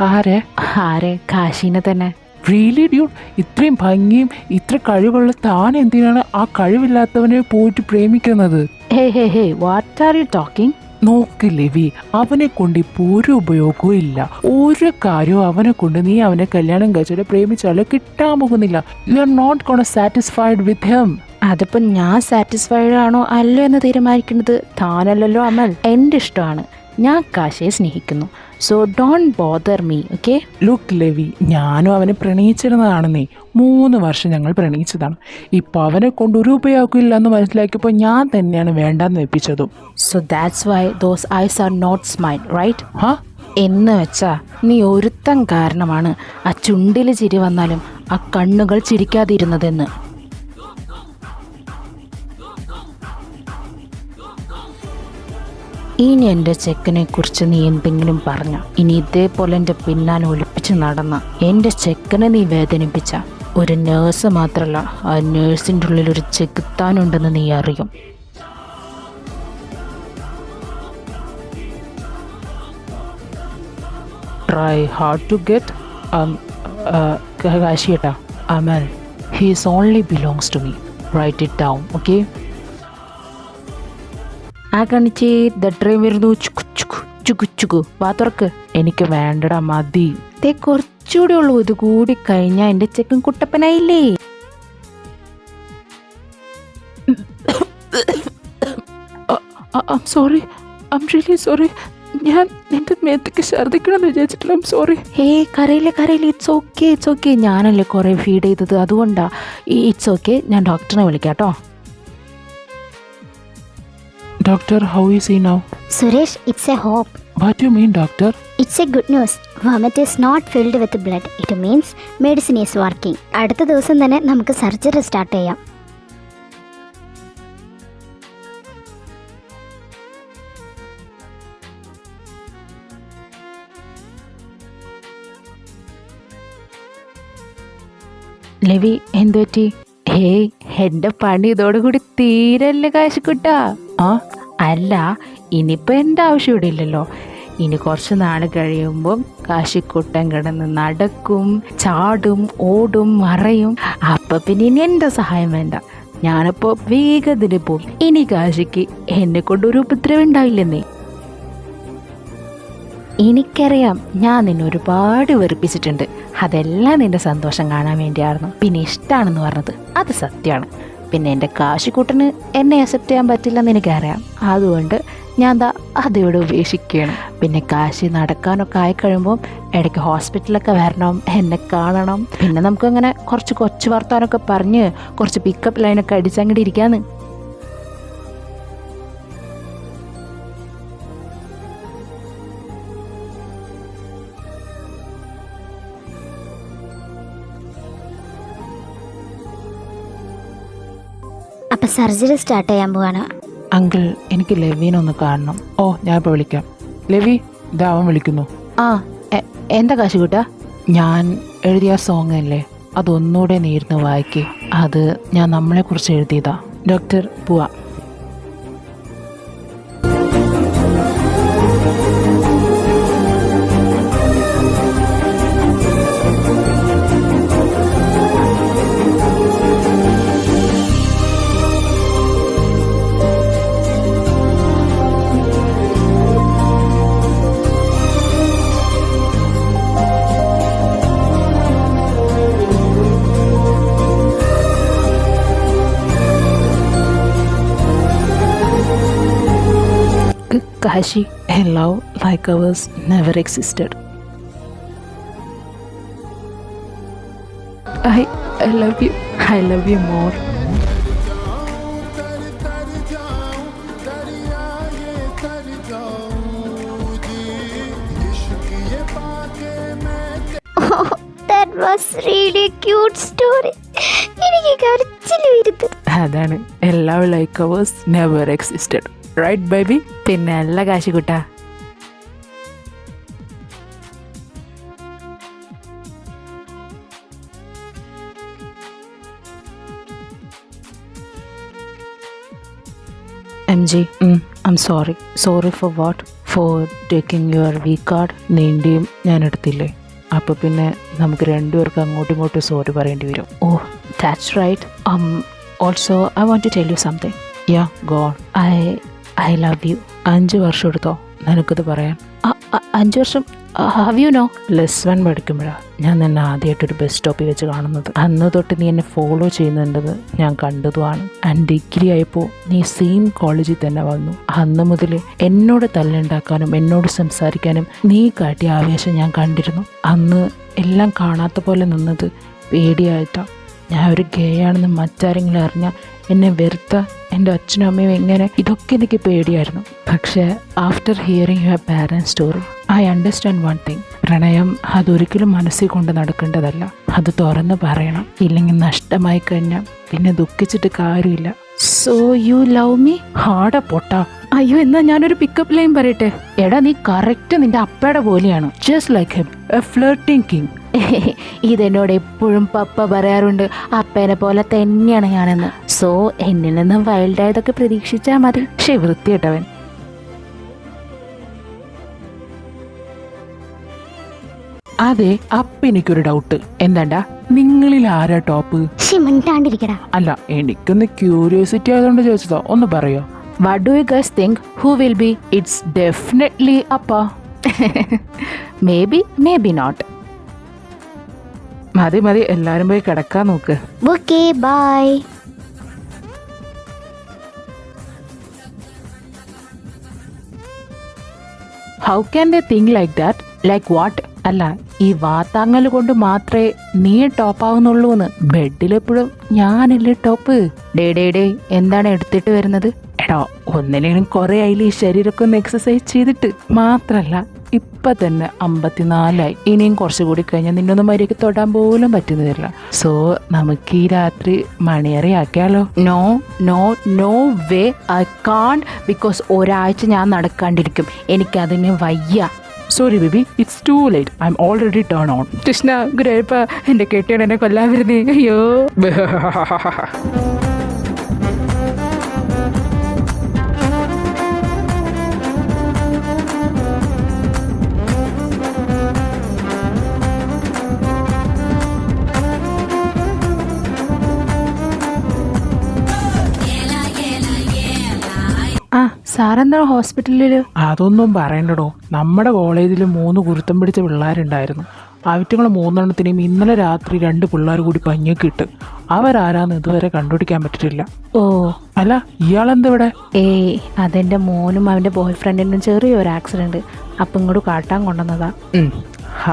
ആരെ? ആരെ? കാശീനെ തന്നെ. റിയലി ഡ്യൂഡ്, ഇത്രയും ഭംഗിയും ഇത്ര കഴിവുള്ള താൻ എന്തിനാണ് ആ കഴിവില്ലാത്തവനെ പോയിട്ട് പ്രേമിക്കുന്നത്? ഹേ ഹേ ഹേ, വാട്ട് ആർ യു ടോക്കിംഗ്? നോക്ക് ലിവി, അവനെ കൊണ്ട് ഇപ്പോൾ ഒരു ഉപയോഗവും ഇല്ല. ഒരു കാര്യവും അവനെ കൊണ്ട് നീ അവനെ കല്യാണം കഴിച്ചാലോ പ്രേമിച്ചാലോ കിട്ടാൻ പോകുന്നില്ല. You are not gonna satisfied with him. അതിപ്പോൾ ഞാൻ സാറ്റിസ്ഫൈഡ് ആണോ അല്ലോ എന്ന് തീരുമാനിക്കുന്നത് താനല്ലല്ലോ അമൽ. എൻ്റെ ഇഷ്ടമാണ്. ഞാൻ കാശിയെ സ്നേഹിക്കുന്നു. So don't bother me, okay? Look Levi, ഞാനും അവനെ പ്രണയിച്ചിരുന്നതാണെന്നേ. 3 വർഷം ഞങ്ങൾ പ്രണയിച്ചതാണ്. ഇപ്പോൾ അവനെ കൊണ്ട് ഒരു ഉപയോഗമില്ല എന്ന് മനസ്സിലാക്കിയപ്പോൾ ഞാൻ തന്നെയാണ് വേണ്ടാന്ന് വെപ്പിച്ചതും. So that's why those eyes are not smile, right? ഹാ എന്ന് വെച്ചാ നീ ഒരുത്തൻ കാരണമാണ് ആ ചുണ്ടിൽ ചിരി വന്നാലും ആ കണ്ണുകൾ ചിരിക്കാതിരുന്നതെന്ന്. ഇനി എൻ്റെ ചെക്കനെ കുറിച്ച് നീ എന്തെങ്കിലും പറഞ്ഞ, ഇനി ഇതേപോലെ എൻ്റെ പിന്നാലെ ഒളിപ്പിച്ച് നടന്ന, എൻ്റെ ചെക്കനെ നീ വേദനിപ്പിച്ച, ഒരു നേഴ്സ് മാത്രമല്ല ആ നേഴ്സിൻ്റെ ഉള്ളിൽ ഒരു ചെകുത്താനുണ്ടെന്ന് നീ അറിയും. ട്രൈ ഹാർഡ് ടു ഗെറ്റ് കാശിയേട്ടാ. Amal, he's only belongs to me. Write it down, okay? ആ കാണിച്ചേ ദട്രയും വരുന്നു. ചുക്കു ചുക്കു ചുക്കു ചുക്കു. വാ തുറക്ക്. എനിക്ക് വേണ്ടടാ, മതി. കുറച്ചുകൂടെ ഉള്ളൂ, ഇത് കൂടി കഴിഞ്ഞാൽ എൻ്റെ ചെക്കൻ കുട്ടപ്പനായില്ലേ. Sorry, I M really sorry. ഞാൻ നിന്റെ മേത്തേക്ക് ഛർദ്ദിക്കണമെന്ന് വിചാരിച്ചിട്ടില്ല. I'm sorry. ഹേ കരയില്ലേ കരയില്ലേ, ഇറ്റ്സ് ഓക്കെ ഇറ്റ്സ് ഓക്കെ. ഞാനല്ലേ കുറേ ഫീഡ് ചെയ്തത്, അതുകൊണ്ടാ. ഇറ്റ്സ് ഓക്കെ, ഞാൻ ഡോക്ടറിനെ വിളിക്കാം കേട്ടോ. Doctor, how is he now? Suresh, it's a hope. What do you mean, doctor? It's a good news. Vomit is not filled with blood. It means medicine is working. അടുത്ത ദിവസം തന്നെ നമുക്ക് surgery start ചെയ്യാം. Levy, എന്തു പറ്റി? Hey, എൻ്റെ പണി ഇതോടുകൂടി തീരല്ലേ കാശിക്കുട്ടാ. അല്ല, ഇനിയിപ്പോൾ എൻ്റെ ആവശ്യം ഇവിടെ ഇല്ലല്ലോ. ഇനി കുറച്ച് നാൾ കഴിയുമ്പം കാശിക്കുട്ടൻ കിടന്ന് നടക്കും, ചാടും, ഓടും, മറയും. അപ്പം പിന്നെ ഇനി എൻ്റെ സഹായം വേണ്ട. ഞാനപ്പോൾ വേഗത്തിൽ പോവും. ഇനി കാശിക്ക് എന്നെ കൊണ്ടൊരു ഉപദ്രവം ഉണ്ടാവില്ലെന്നേ. എനിക്കറിയാം, ഞാൻ നിന്നെ ഒരുപാട് വെറുപ്പിച്ചിട്ടുണ്ട്. അതെല്ലാം നിന്റെ സന്തോഷം കാണാൻ വേണ്ടിയായിരുന്നു. പിന്നെ ഇഷ്ടമാണെന്ന് പറഞ്ഞത് അത് സത്യമാണ്. പിന്നെ എൻ്റെ കാശിക്കൂട്ടന് എന്നെ അക്സെപ്റ്റ് ചെയ്യാൻ പറ്റില്ലെന്ന് എനിക്കറിയാം. അതുകൊണ്ട് ഞാൻ അതോടെ ഉപേക്ഷിക്കുകയാണ്. പിന്നെ കാശി നടക്കാനൊക്കെ ആയിക്കഴിയുമ്പോൾ ഇടയ്ക്ക് ഹോസ്പിറ്റലൊക്കെ വരണം, എന്നെ കാണണം. പിന്നെ നമുക്കങ്ങനെ കുറച്ച് കൊച്ചു വർത്താനൊക്കെ പറഞ്ഞ് കുറച്ച് പിക്കപ്പ് ലൈനൊക്കെ അടിച്ചങ്ങോട്ട് ഇരിക്കാന്ന്. അപ്പം സർജറി സ്റ്റാർട്ട് ചെയ്യാൻ പോവാണ്. അങ്കിൾ, എനിക്ക് ലെവീനെ ഒന്ന് കാണണം. ഓ, ഞാൻ ഇപ്പോൾ വിളിക്കാം. ലെവി, ഇതാ അവൻ വിളിക്കുന്നു. ആ, എന്താ കാശിക്കൂട്ടാ? ഞാൻ എഴുതിയ സോങ് അല്ലേ, അതൊന്നുകൂടെ നീർന്ന് വായിക്കേ. അത് ഞാൻ നമ്മളെക്കുറിച്ച് എഴുതിയതാ. ഡോക്ടർ, പോവാം. Kashi, a love like ours never existed. I love you. I love you more. That was really cute story. എനിക്ക് കരച്ചിൽ വരുത്. അതാണ് a love like ours never existed. Right, baby? പിന്നെ അല്ല കാശിക്കുട്ടാ. MG, I'm sorry. Sorry for what? For taking your weak card. നീണ്ടിയും ഞാൻ എടുത്തില്ലേ, അപ്പോൾ പിന്നെ നമുക്ക് രണ്ടുപേർക്ക് അങ്ങോട്ടും ഇങ്ങോട്ടും സോറി പറയേണ്ടി വരും. Oh, that's right. Also I want to tell you something. Yeah, go on. I love you. 5 വർഷം എടുത്തോ നിനക്കിത് പറയാൻ? 5 വർഷം? Have you know? +1 പഠിക്കുമ്പോഴാണ് ഞാൻ നിന്നെ ആദ്യമായിട്ടൊരു ബസ് സ്റ്റോപ്പിൽ വെച്ച് കാണുന്നത്. അന്ന് തൊട്ട് നീ എന്നെ ഫോളോ ചെയ്യുന്നുണ്ടെന്ന് ഞാൻ കണ്ടതുമാണ്. ആൻഡ് ഡിഗ്രി ആയപ്പോൾ നീ സെയിം കോളേജിൽ തന്നെ വന്നു. അന്ന് മുതൽ എന്നോട് തല്ലുണ്ടാക്കാനും എന്നോട് സംസാരിക്കാനും നീ കാട്ടിയ ആവേശം ഞാൻ കണ്ടിരുന്നു. അന്ന് എല്ലാം കാണാത്ത പോലെ നിന്നത് പേടിയായിട്ടാണ്. ഞാൻ ഒരു ഗേ ആണെന്ന് മറ്റാരെങ്കിലും അറിഞ്ഞാൽ എന്നെ വെറുത്ത എൻ്റെ അച്ഛനും അമ്മയും എങ്ങനെ, ഇതൊക്കെ എനിക്ക് പേടിയായിരുന്നു. പക്ഷേ after hearing your parents story I understand one thing. പ്രണയം അതൊരിക്കലും മനസ്സിൽ കൊണ്ട് നടക്കേണ്ടതല്ല. അത് തുറന്ന് പറയണം. ഇല്ലെങ്കിൽ നഷ്ടമായി കഴിഞ്ഞാൽ പിന്നെ ദുഃഖിച്ചിട്ട് കാര്യമില്ല. So you love me? ഹാർഡ പൊട്ടാ. അയ്യോ, എന്നാ ഞാനൊരു പിക്കപ്പ് ലൈൻ പറയട്ടെ? എടാ, നീ കറക്റ്റ് നിന്റെ അപ്പയുടെ പോലെയാണ്. Just like him, a flirting king. ഇതെന്നോട് എപ്പോഴും പപ്പ പറയാറുണ്ട്. അപ്പേനെ പോലെ തന്നെയാണ് ഞാനെന്ന്. സോ എന്നിൽ നിന്നും വൈൽഡായതൊക്കെ പ്രതീക്ഷിച്ചാൽ മതി. പക്ഷേ വൃത്തിയിട്ടവൻ. അതെ, അപ്പൊ എനിക്കൊരു ഡൗട്ട്. എന്താണ്ടാ, നിങ്ങളിൽ ആരാ ടോപ്പ്? മിണ്ടാണ്ടിരിക്കടാ. അല്ല, എനിക്കൊന്ന് ക്യൂരിയോസിറ്റി ആയതുകൊണ്ട് ചോദിച്ചതോ, ഒന്ന് പറയോ? What do you guys think? Who will be? It's definitely Appa. Maybe not. മതി, എല്ലാരും പോയി കിടക്കാൻ നോക്ക്. Okay, bye. How can they think like that? Like what? അല്ല, ഈ വാത്താങ്ങൽ കൊണ്ട് മാത്രമേ നീ ടോപ്പ് ആവുന്നുള്ളൂന്ന്. ബെഡിലെപ്പോഴും ഞാനല്ലേ ടോപ്പ്. ഡേ എന്താണ് എടുത്തിട്ട് വരുന്നത്? എടോ, ഒന്നിനെങ്കിലും കുറെ ആയില്ലേ ഈ ശരീരമൊക്കെ ഒന്ന് എക്സസൈസ് ചെയ്തിട്ട്. മാത്രല്ല ഇപ്പൊ തന്നെ 54ആയി. ഇനിയും കുറച്ചുകൂടി കഴിഞ്ഞാൽ നിന്നൊന്നും മര്യാദയ്ക്ക് തൊടാൻ പോലും പറ്റുന്ന തരില്ല. സോ നമുക്ക് ഈ രാത്രി മണിയറയാക്കിയാലോ? No way, I can't. Because ഒരാഴ്ച ഞാൻ നടക്കാണ്ടിരിക്കും. എനിക്കതിന് വയ്യ. Sorry baby, it's too late. I'm already turn on. Krishna, ഗ്രേപ്പ, എന്റെ കെട്ടിയാണ് എന്നെ കൊല്ലാൻ വരുന്നേ. അയ്യോ. സാറെന്താ ഹോസ്പിറ്റലിൽ? അതൊന്നും പറയണ്ടടോ. നമ്മുടെ കോളേജിൽ 3 കുരുത്തം പിടിച്ച പിള്ളേരുണ്ടായിരുന്നു. അവറ്റങ്ങൾ 3 ഇന്നലെ രാത്രി 2 പിള്ളേർ കൂടി പഞ്ഞൊക്കെ ഇട്ട്. അവരാരാന്ന് ഇതുവരെ കണ്ടുപിടിക്കാൻ പറ്റിട്ടില്ല. ഓ, അല്ല, ഇയാളെന്താ ഇവിടെ? അതെന്റെ മോനും അവന്റെ ബോയ് ഫ്രണ്ടിനും ചെറിയൊരു ആക്സിഡന്റ്. അപ്പം ഇങ്ങോട്ട് കാട്ടാൻ കൊണ്ടുവന്നതാ.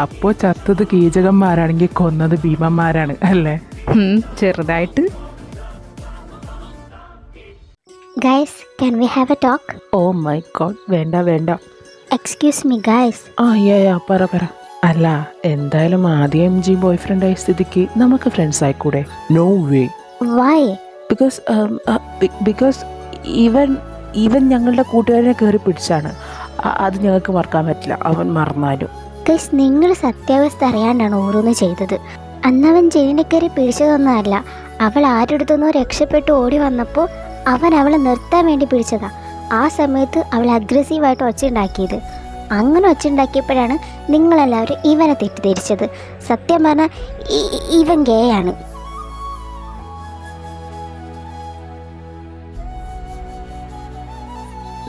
അപ്പോ ചത്തത് കീചകന്മാരാണെങ്കിൽ കൊന്നത് ഭീമന്മാരാണ് അല്ലേ? ചെറുതായിട്ട്. Guys, can we have a talk? Oh my God, വേണ്ട. Excuse me, guys. പറ. അല്ല, എന്തായാലും ആദ്യം MG ബോയ് ഫ്രണ്ട് ആയ സ്ഥിതിക്ക് നമുക്ക് ഫ്രണ്ട്സ് ആയിക്കൂടെ? No way. Why? ബിക്കോസ് ഇവൻ ഞങ്ങളുടെ കൂട്ടുകാരനെ കയറി പിടിച്ചാണ്. അത് ഞങ്ങൾക്ക് മറക്കാൻ പറ്റില്ല, അവൻ മറന്നാലും. ഗൈസ്, നിങ്ങൾ സത്യാവസ്ഥ അറിയാണ്ടാണ് ഓരോന്ന് ചെയ്തത്. അന്നവൻ ജെയിനെ കയറി പിടിച്ചതൊന്നുമല്ല. അവൾ ആരെടുത്തുനിന്നോ രക്ഷപ്പെട്ട് ഓടി വന്നപ്പോൾ അവൻ അവളെ നിർത്താൻ വേണ്ടി പിടിച്ചതാ. ആ സമയത്ത് അവൾ അഗ്രസീവായിട്ട് ഒച്ചയുണ്ടാക്കിയത്. അങ്ങനെ ഒച്ചയുണ്ടാക്കിയപ്പോഴാണ് നിങ്ങളെല്ലാവരും ഇവനെ തെറ്റിദ്ധരിച്ചത്. സത്യം പറഞ്ഞാൽ ഇവൻ ഗേ ആണ്.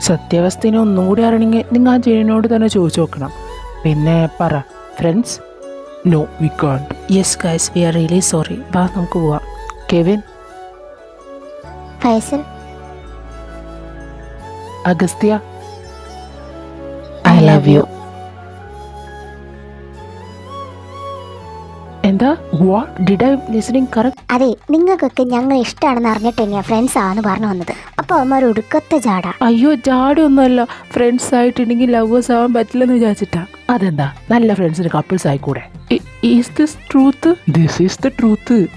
സത്യാവസ്ഥയെ ഒന്നുകൂടി അറിയണമെങ്കിൽ നിങ്ങൾ ആ ജെയിനോട് തന്നെ ചോദിച്ചു നോക്കണം. പിന്നെ പറ, friends? No, we can't. Yes guys, we are really sorry. വാ, നമുക്ക് പോവാം. Kevin, Faisal, Agastya, I love you. എന്താ? What did I listening correct? അതെ, നിങ്ങൾക്കൊക്കെ ഞങ്ങൾ ഇഷ്ടമാണെന്ന് അറിഞ്ഞിട്ട് തന്നെയാണ് ഫ്രണ്ട്സ് ആണെന്ന് പറഞ്ഞു വന്നത്. അപ്പോൾ അവന്മാർ ഒടുക്കത്തെ ജാടാ. അയ്യോ, ജാടൊന്നുമല്ല. ഫ്രണ്ട്സ് ആയിട്ടുണ്ടെങ്കിൽ ലവേഴ്സ് ആവാൻ പറ്റില്ലെന്ന് വിചാരിച്ചിട്ടാ. അതെന്താ, നല്ല ഫ്രണ്ട്സിന് കപ്പിൾസ് ആയിക്കൂടെ? Is this truth? This is the truth.